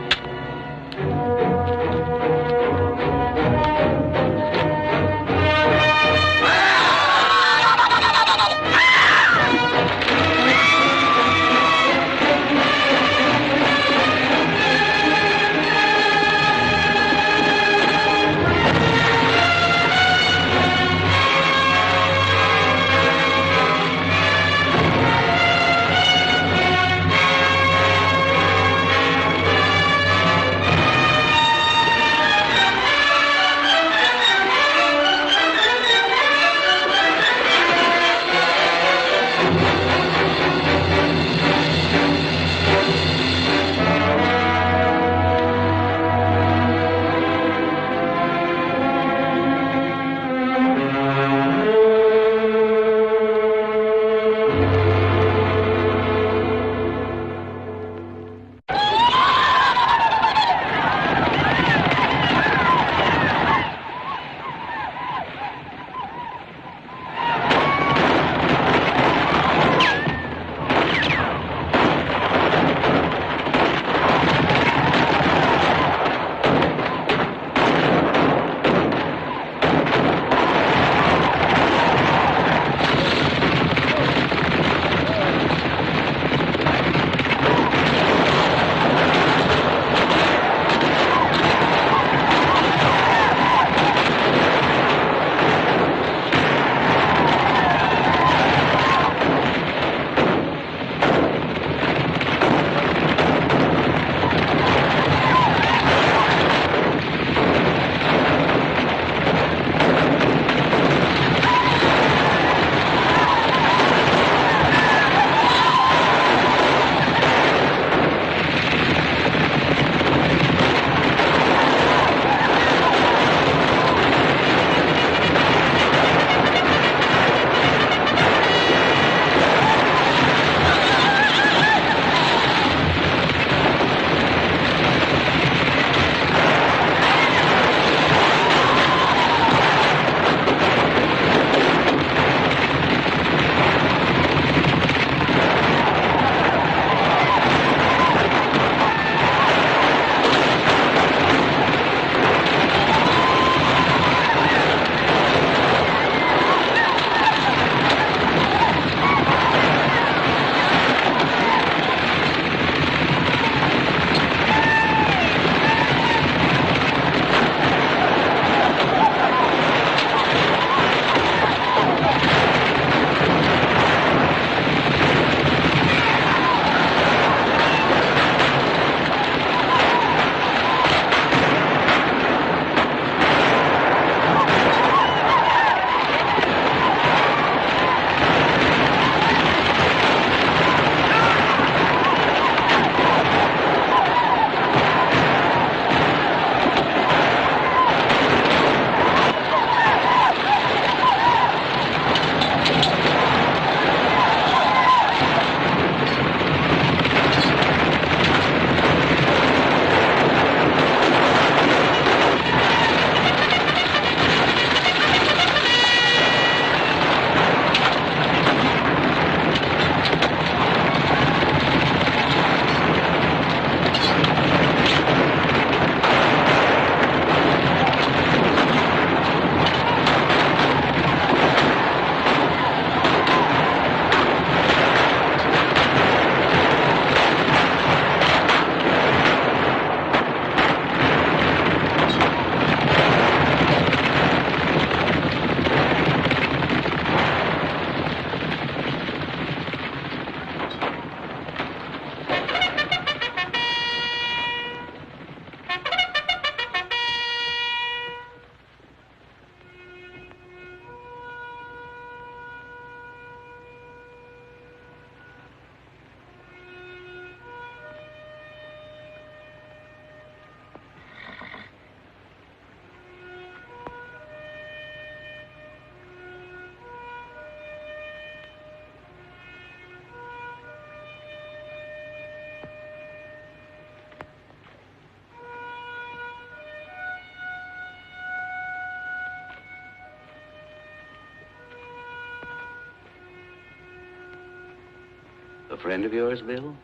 a friend of yours, Bill?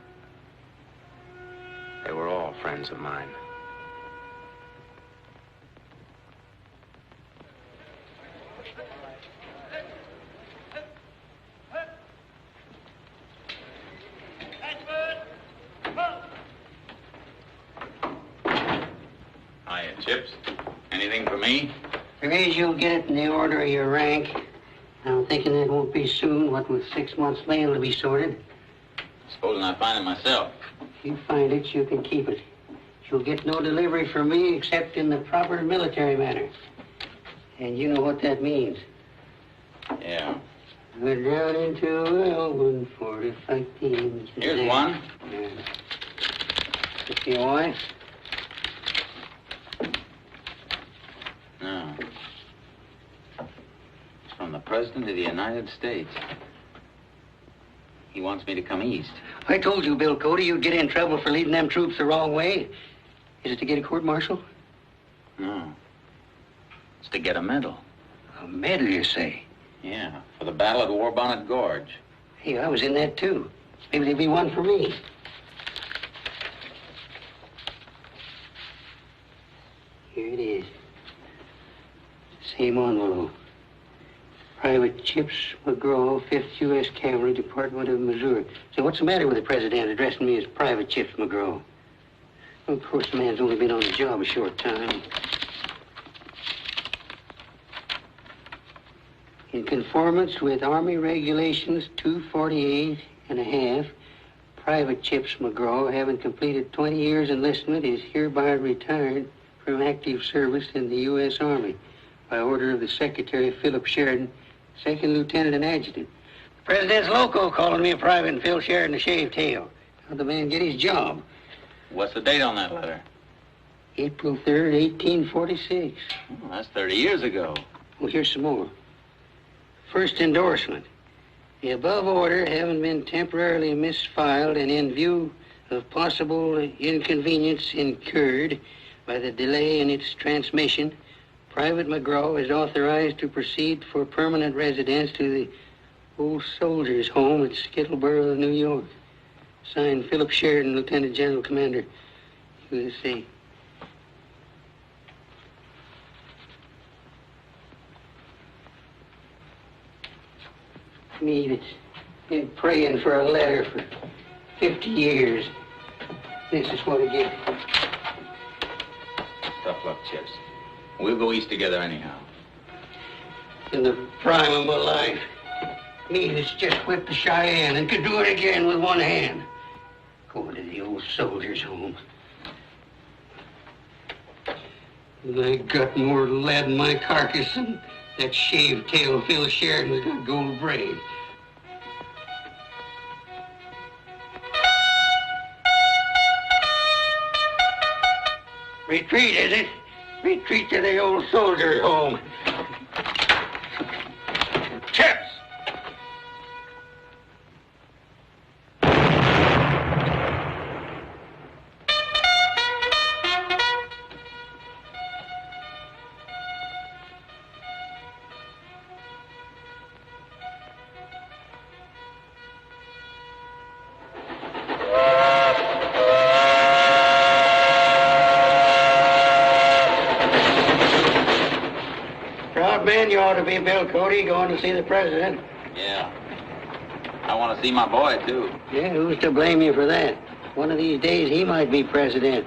They were all friends of mine. Hiya, Chips. Anything for me? Figures you'll get it in the order of your rank. I'm thinking that won't be soon, what with 6 months' mail to be sorted. Supposing I find it myself. If you find it, you can keep it. You'll get no delivery from me except in the proper military manner. And you know what that means. Yeah. We're down into Elvin for the fighting. Here's one. Yeah. Is your wife? No. It's from the President of the United States. He wants me to come east. I told you, Bill Cody, you'd get in trouble for leading them troops the wrong way. Is it to get a court-martial? No. It's to get a medal. A medal, you say? Yeah, for the battle at Warbonnet Gorge. Hey, I was in that, too. Maybe there'd be one for me. Here it is. Same envelope. Private Chips McGraw, 5th U.S. Cavalry, Department of Missouri. Say, what's the matter with the president addressing me as Private Chips McGraw? Well, of course, the man's only been on the job a short time. In conformance with Army Regulations 248 and a half, Private Chips McGraw, having completed 20 years enlistment, is hereby retired from active service in the U.S. Army by order of the Secretary Philip Sheridan, Second Lieutenant and Adjutant. The President's loco calling me a private and Phil Sheridan a shaved tail. How'd the man get his job? What's the date on that letter? April 3rd, 1846. Oh, that's 30 years ago. Well, here's some more. First endorsement. The above order having been temporarily misfiled and in view of possible inconvenience incurred by the delay in its transmission, Private McGraw is authorized to proceed for permanent residence to the Old Soldiers' Home at Skittleboro, New York. Signed, Philip Sheridan, Lieutenant General Commander, USA. Me that's been praying for a letter for 50 years. This is what I get. Tough luck, Chips. We'll go east together anyhow. In the prime of my life. Me that's just whipped the Cheyenne and could do it again with one hand. Going to the Old Soldiers' Home. I got more lead in my carcass than that shaved tail Phil Sheridan's got gold braid. Retreat, is it? Retreat to the Old Soldiers' Home. Chips! Man, you ought to be Bill Cody going to see the president. Yeah. I want to see my boy, too. Yeah, who's to blame you for that? One of these days, he might be president.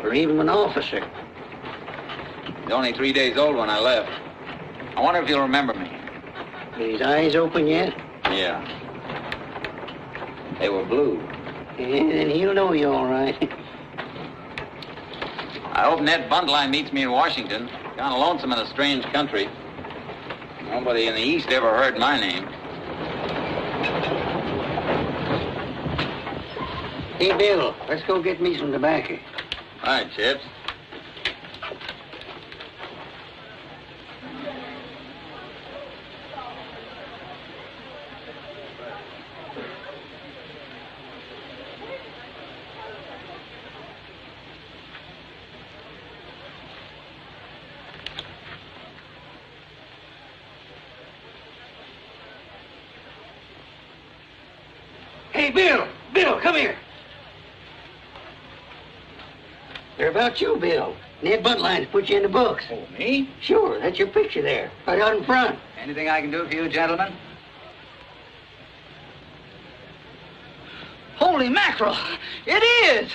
Or even an officer. He's only 3 days old when I left. I wonder if he'll remember me. Are his eyes open yet? Yeah. They were blue. Yeah, then he'll know you all right. I hope Ned Buntline meets me in Washington. Kind of lonesome in a strange country. Nobody in the East ever heard my name. Hey, Bill, let's go get me some tobacco. All right, Chips. Hey, Bill! Bill, come here. They're about you, Bill. Ned Buntline's put you in the books. Oh, me? Sure, that's your picture there, right out in front. Anything I can do for you, gentlemen? Holy mackerel! It is!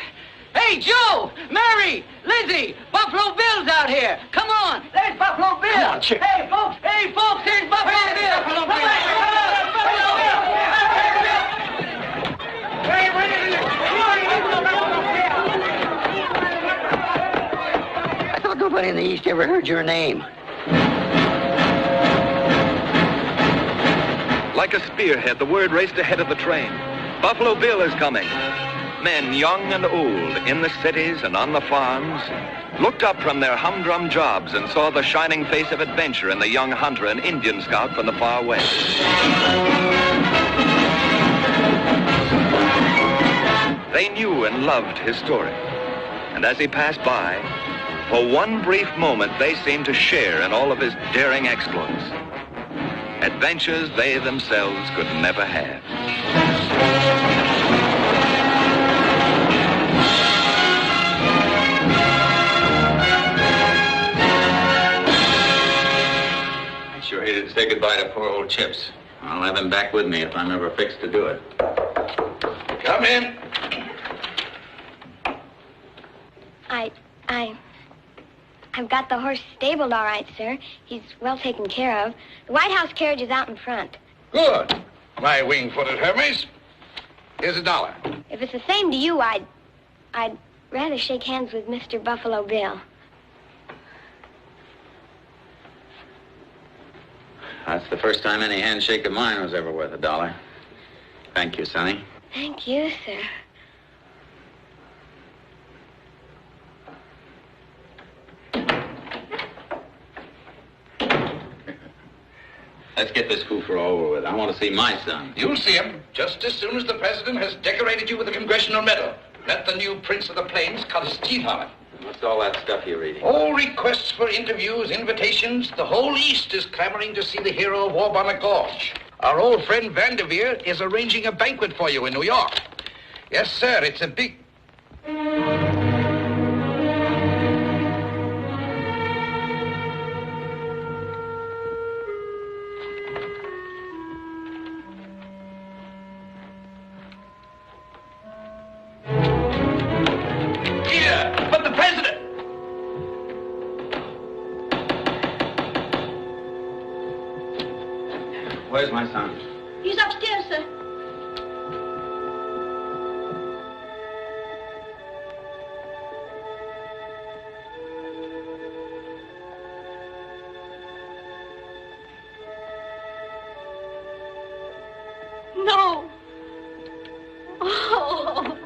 Hey, Joe! Mary! Lizzie! Buffalo Bill's out here! Come on! There's Buffalo Bill! Come on, Chip. Hey, folks! Hey, folks! Here's Buffalo Bill! Buffalo Bill! Buffalo Bill! Hey, bring it in! I thought nobody in the East ever heard your name. Like a spearhead, the word raced ahead of the train. Buffalo Bill is coming. Men, young and old, in the cities and on the farms, looked up from their humdrum jobs and saw the shining face of adventure in the young hunter and Indian scout from the far west. They knew and loved his story. And as he passed by, for one brief moment, they seemed to share in all of his daring exploits. Adventures they themselves could never have. I sure hated to say goodbye to poor old Chips. I'll have him back with me if I'm ever fixed to do it. Come in. I've got the horse stabled all right, sir. He's well taken care of. The White House carriage is out in front. Good. My wing-footed Hermes. Here's $1. If it's the same to you, I'd rather shake hands with Mr. Buffalo Bill. That's the first time any handshake of mine was ever worth $1. Thank you, Sonny. Thank you, sir. Let's get this foofer over with. I want to see my son. You'll see him just as soon as the president has decorated you with a congressional medal. Let the new Prince of the Plains cut his teeth on it. What's all that stuff you're reading? All requests for interviews, invitations. The whole East is clamoring to see the hero of Warbonnet Gorge. Our old friend Vanderveer is arranging a banquet for you in New York. Yes, sir, it's a big... Where's my son? He's upstairs, sir. No. Oh.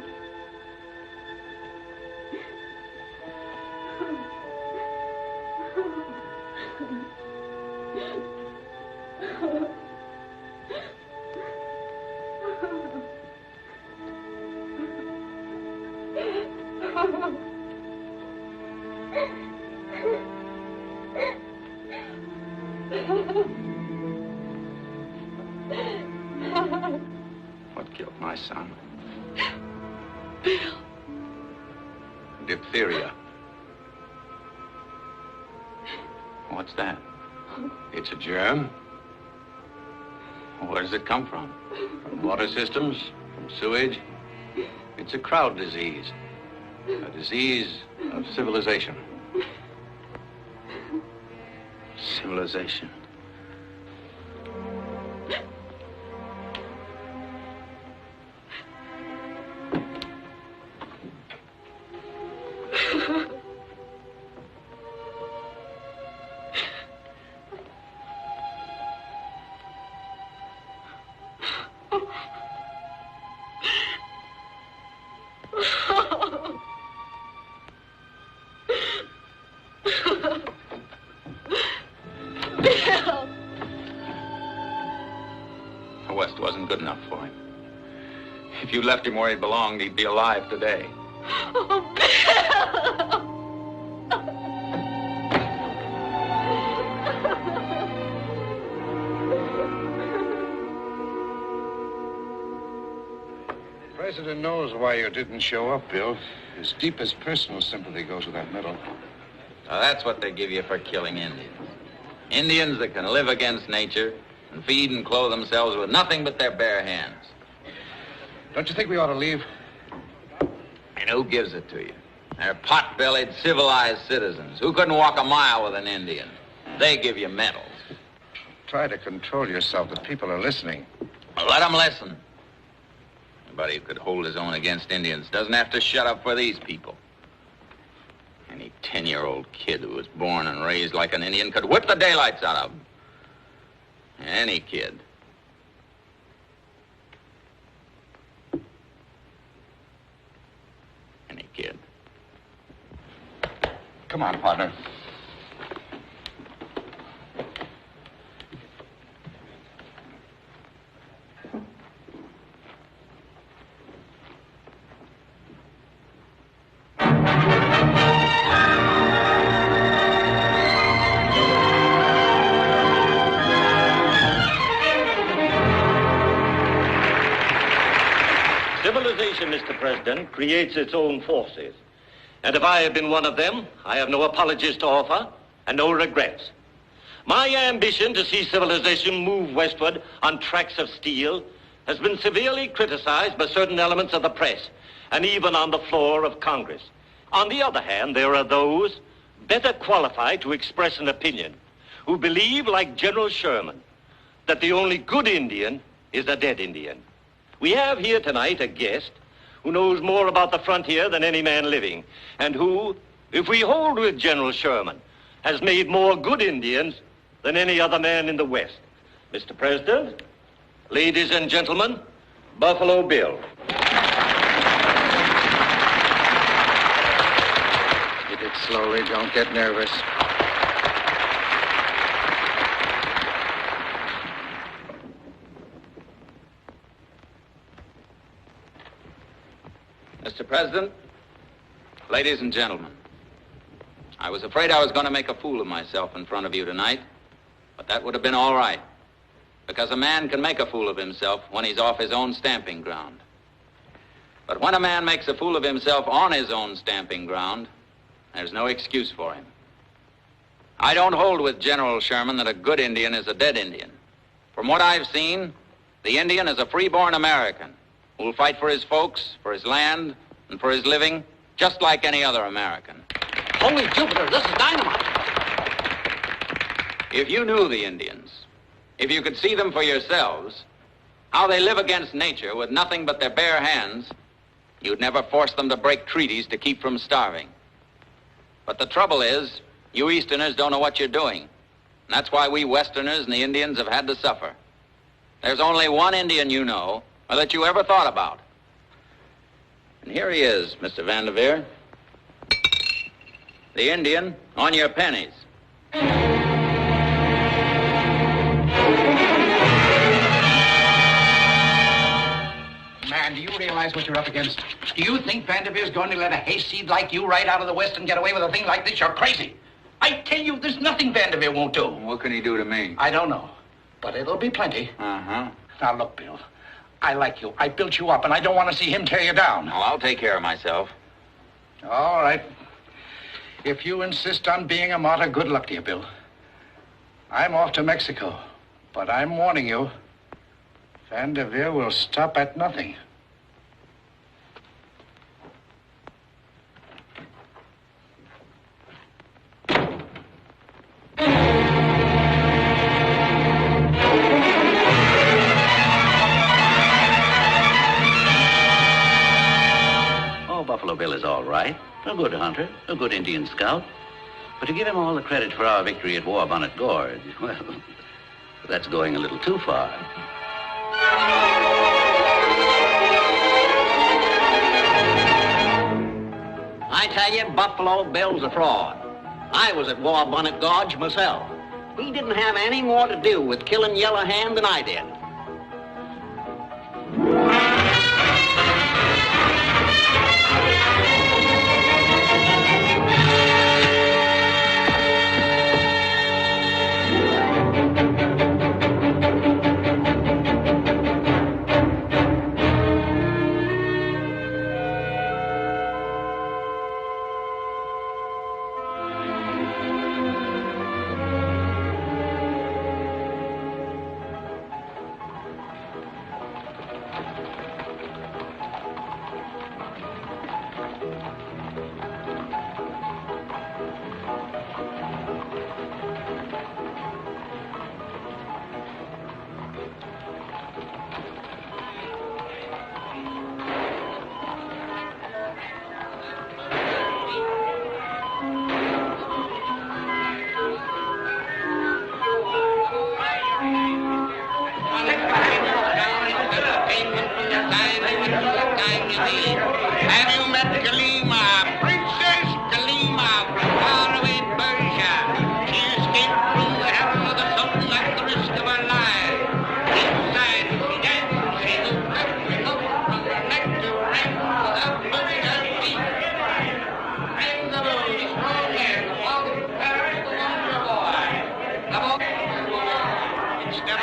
What killed my son? Bill. Diphtheria. What's that? It's a germ. Where does it come from? From water systems, from sewage. It's a crowd disease. A disease of civilization. Civilization. The West wasn't good enough for him. If you left him where he belonged, he'd be alive today. Oh, Bill! president knows why you didn't show up, Bill. His deepest personal sympathy goes with that medal. Now, that's what they give you for killing Indians. Indians that can live against nature and feed and clothe themselves with nothing but their bare hands. Don't you think we ought to leave? And who gives it to you? They're pot-bellied, civilized citizens who couldn't walk a mile with an Indian. They give you medals. Try to control yourself. The people are listening. Well, let them listen. Anybody who could hold his own against Indians doesn't have to shut up for these people. Any 10-year-old kid who was born and raised like an Indian could whip the daylights out of him. Any kid. Any kid. Come on, partner. Civilization, Mr. President, creates its own forces. And if I have been one of them, I have no apologies to offer and no regrets. My ambition to see civilization move westward on tracks of steel has been severely criticized by certain elements of the press and even on the floor of Congress. On the other hand, there are those better qualified to express an opinion who believe, like General Sherman, that the only good Indian is a dead Indian. We have here tonight a guest who knows more about the frontier than any man living, and who, if we hold with General Sherman, has made more good Indians than any other man in the West. Mr. President, ladies and gentlemen, Buffalo Bill. Take it slowly. Don't get nervous. Mr. President, ladies and gentlemen, I was afraid I was going to make a fool of myself in front of you tonight, but that would have been all right, because a man can make a fool of himself when he's off his own stamping ground. But when a man makes a fool of himself on his own stamping ground, there's no excuse for him. I don't hold with General Sherman that a good Indian is a dead Indian. From what I've seen, the Indian is a free-born American who will fight for his folks, for his land, and for his living, just like any other American. Holy Jupiter, this is dynamite. If you knew the Indians, if you could see them for yourselves, how they live against nature with nothing but their bare hands, you'd never force them to break treaties to keep from starving. But the trouble is, you Easterners don't know what you're doing. And that's why we Westerners and the Indians have had to suffer. There's only one Indian you know, or that you ever thought about. And here he is, Mr. Vanderveer. The Indian on your pennies. Man, do you realize what you're up against? Do you think Vanderveer's going to let a hayseed like you ride out of the West and get away with a thing like this? You're crazy. I tell you, there's nothing Vanderveer won't do. What can he do to me? I don't know, but it'll be plenty. Uh-huh. Now, look, Bill, I like you. I built you up, and I don't want to see him tear you down. Well, I'll take care of myself. All right. If you insist on being a martyr, good luck to you, Bill. I'm off to Mexico, but I'm warning you, Vanderveer will stop at nothing. Buffalo Bill is all right. A good hunter, a good Indian scout. But to give him all the credit for our victory at War Bonnet Gorge, well, that's going a little too far. I tell you, Buffalo Bill's a fraud. I was at War Bonnet Gorge myself. He didn't have any more to do with killing Yellow Hand than I did.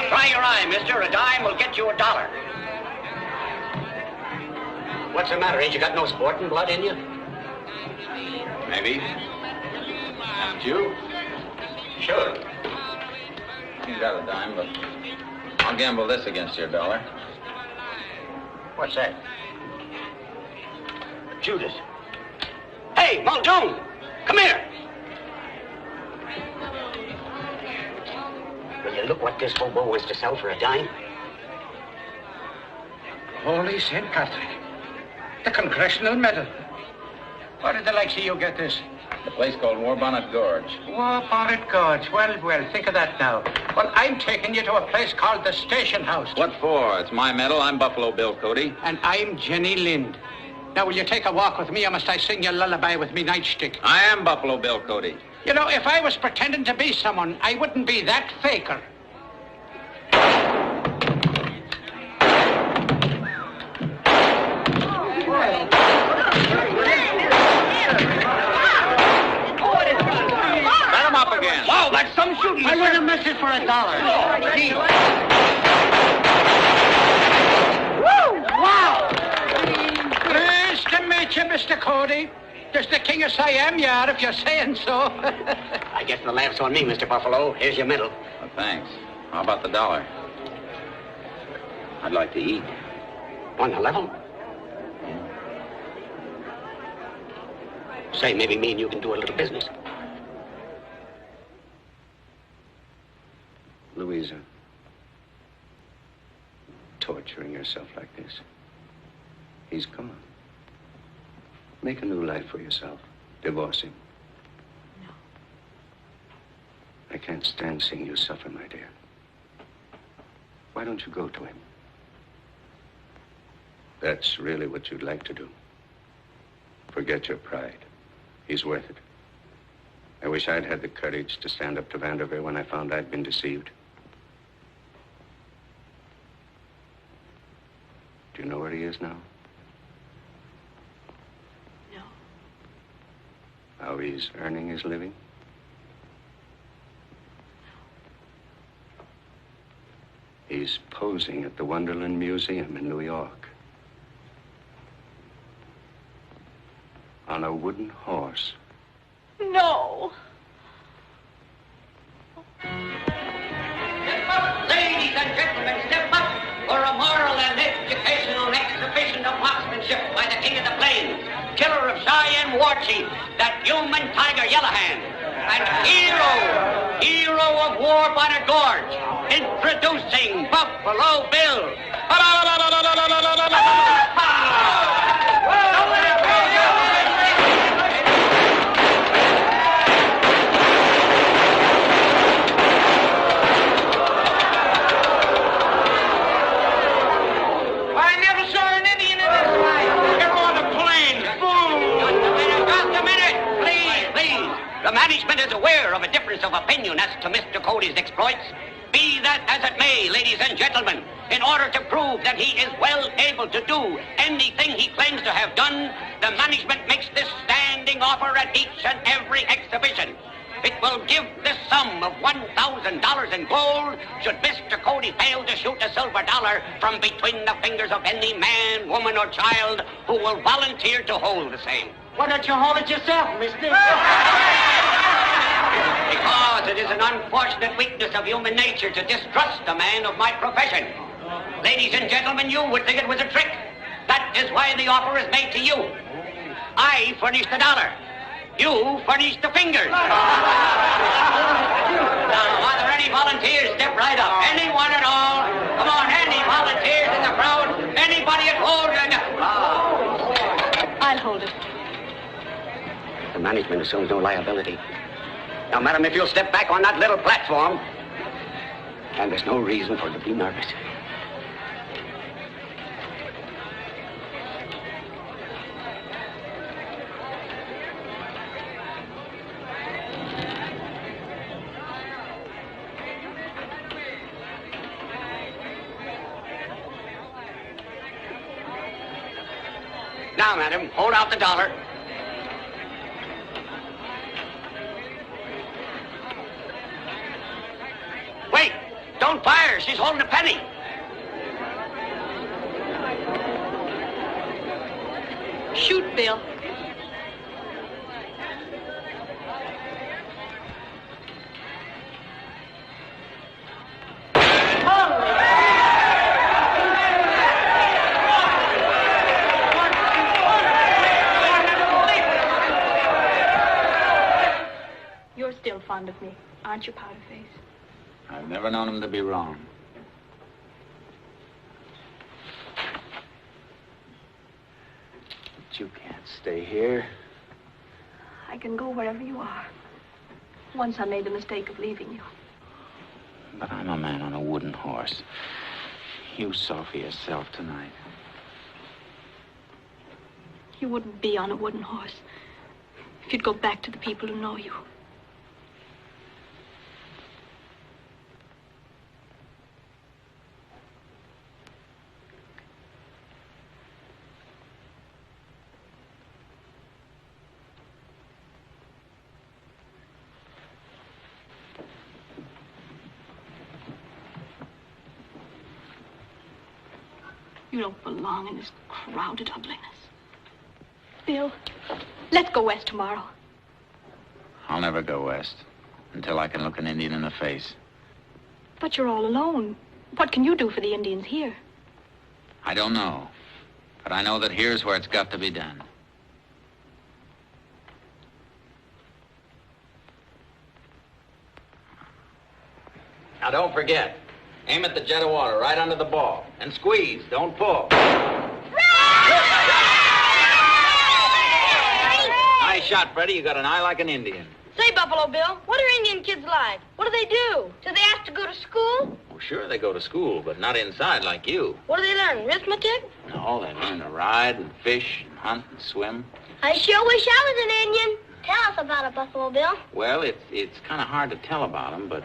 Try your eye, mister. A dime will get you $1. What's the matter? Ain't you got no sporting blood in you? Maybe. Haven't you? Sure. You got a dime, but I'll gamble this against your $1. What's that? Judas. Hey, Muldoon! Come here! Will you look what this hobo wants to sell for a dime? Holy St. Patrick. The Congressional Medal. Where did the likes of you get this? The place called War Bonnet Gorge. War Bonnet Gorge. Well, think of that now. Well, I'm taking you to a place called the Station House. What for? It's my medal. I'm Buffalo Bill Cody. And I'm Jenny Lind. Now, will you take a walk with me, or must I sing you a lullaby with me nightstick? I am Buffalo Bill Cody. You know, if I was pretending to be someone, I wouldn't be that faker. Let him up again. Wow, that's some shooting. I would have missed it for $1. Woo! Wow! Pleased to meet you, Mr. Cody. Just the king of Siam, you are, if you're saying so. I guess the laugh's on me, Mr. Buffalo. Here's your medal. Well, thanks. How about the $1? I'd like to eat. On the level? Say, maybe me and you can do a little business. Louisa, torturing yourself like this. He's gone. Make a new life for yourself. Divorce him. No. I can't stand seeing you suffer, my dear. Why don't you go to him? That's really what you'd like to do. Forget your pride. He's worth it. I wish I'd had the courage to stand up to Vanderveer when I found I'd been deceived. Do you know where he is now? No. How he's earning his living? He's posing at the Wonderland Museum in New York. On a wooden horse. No. Ladies and gentlemen, step up for a moral and educational exhibition of marksmanship by the king of the plains, killer of Cheyenne war chief, that human tiger Yellowhand, and hero of War Bonnet Gorge, introducing Buffalo Bill. The management is aware of a difference of opinion as to Mr. Cody's exploits. Be that as it may, ladies and gentlemen, in order to prove that he is well able to do anything he claims to have done, the management makes this standing offer at each and every exhibition. It will give the sum of $1,000 in gold should Mr. Cody fail to shoot a silver dollar from between the fingers of any man, woman, or child who will volunteer to hold the same. Why don't you hold it yourself, mister? Because it is an unfortunate weakness of human nature to distrust a man of my profession. Ladies and gentlemen, you would think it was a trick. That is why the offer is made to you. I furnish the dollar. You furnish the fingers. Now, are there any volunteers? Step right up. Anyone at all? Come on, any volunteers in the crowd? Anybody at home? I'll hold it. The management assumes no liability. Now, madam, if you'll step back on that little platform, and there's no reason for you to be nervous. Now, madam, hold out the dollar. Wait! Don't fire! her. She's holding a penny. Shoot, Bill. You're still fond of me, aren't you, Powderface? I've never known him to be wrong. But you can't stay here. I can go wherever you are. Once I made the mistake of leaving you. But I'm a man on a wooden horse. You saw for yourself tonight. You wouldn't be on a wooden horse if you'd go back to the people who know you. You don't belong in this crowded ugliness. Bill, let's go west tomorrow. I'll never go west until I can look an Indian in the face. But you're all alone. What can you do for the Indians here? I don't know. But I know that here's where it's got to be done. Now, don't forget. Aim at the jet of water right under the ball. And squeeze. Don't pull. Nice shot, Freddie. You got an eye like an Indian. Say, Buffalo Bill, what are Indian kids like? What do they do? Do they have to go to school? Well, sure, they go to school, but not inside like you. What do they learn? Arithmetic? No, they learn to ride and fish and hunt and swim. I sure wish I was an Indian. Tell us about it, Buffalo Bill. Well, it's kind of hard to tell about them, but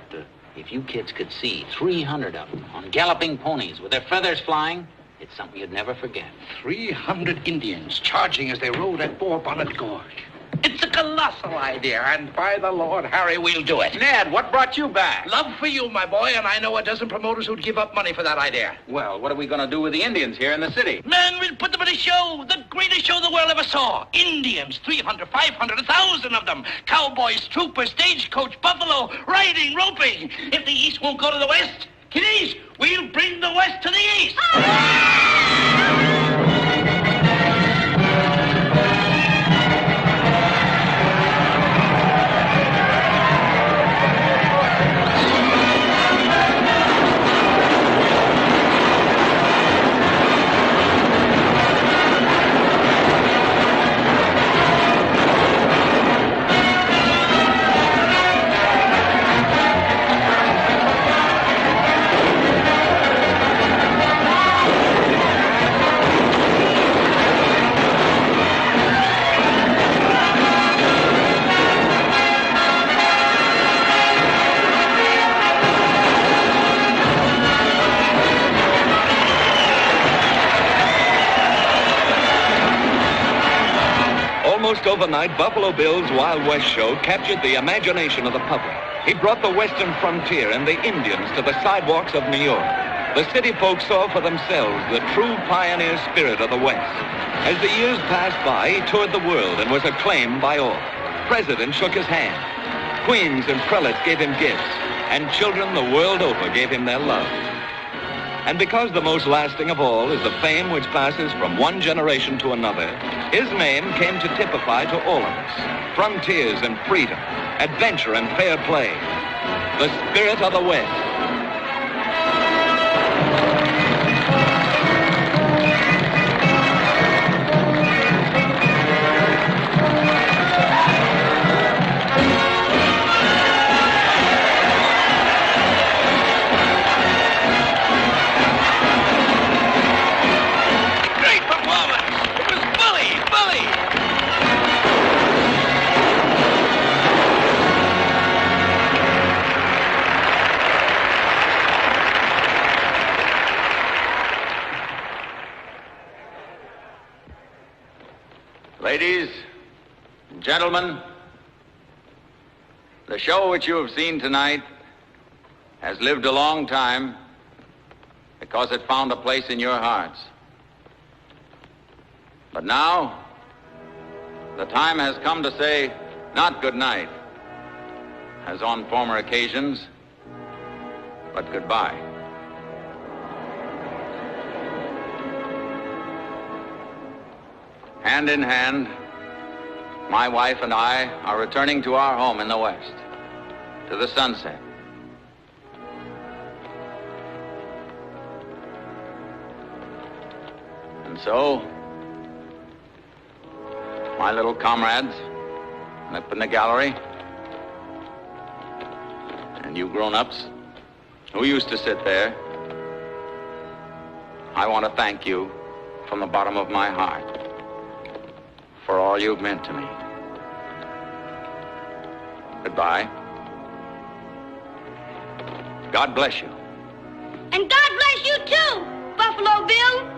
if you kids could see 300 of them on galloping ponies with their feathers flying, it's something you'd never forget. 300 Indians charging as they rode at Four Bonnet Gorge. It's a colossal idea, and by the Lord Harry, we'll do it. Ned, what brought you back? Love for you, my boy, and I know a dozen promoters who'd give up money for that idea. Well, what are we going to do with the Indians here in the city? Man, we'll put them in a show, the greatest show the world ever saw. Indians, 300, 500, 1,000 of them. Cowboys, troopers, stagecoach, buffalo, riding, roping. If the East won't go to the West, kiddies, we'll bring the West to the East. Almost overnight, Buffalo Bill's Wild West show captured the imagination of the public. He brought the western frontier and the Indians to the sidewalks of New York. The city folk saw for themselves the true pioneer spirit of the West. As the years passed by, he toured the world and was acclaimed by all. Presidents shook his hand. Queens and prelates gave him gifts. And children the world over gave him their love. And because the most lasting of all is the fame which passes from one generation to another, his name came to typify to all of us frontiers and freedom, adventure and fair play, the spirit of the West. Ladies and gentlemen, the show which you have seen tonight has lived a long time because it found a place in your hearts. But now, the time has come to say not good night, as on former occasions, but goodbye. Hand in hand, my wife and I are returning to our home in the West, to the sunset. And so, my little comrades up in the gallery, and you grown-ups who used to sit there, I want to thank you from the bottom of my heart for all you've meant to me. Goodbye. God bless you. And God bless you too, Buffalo Bill.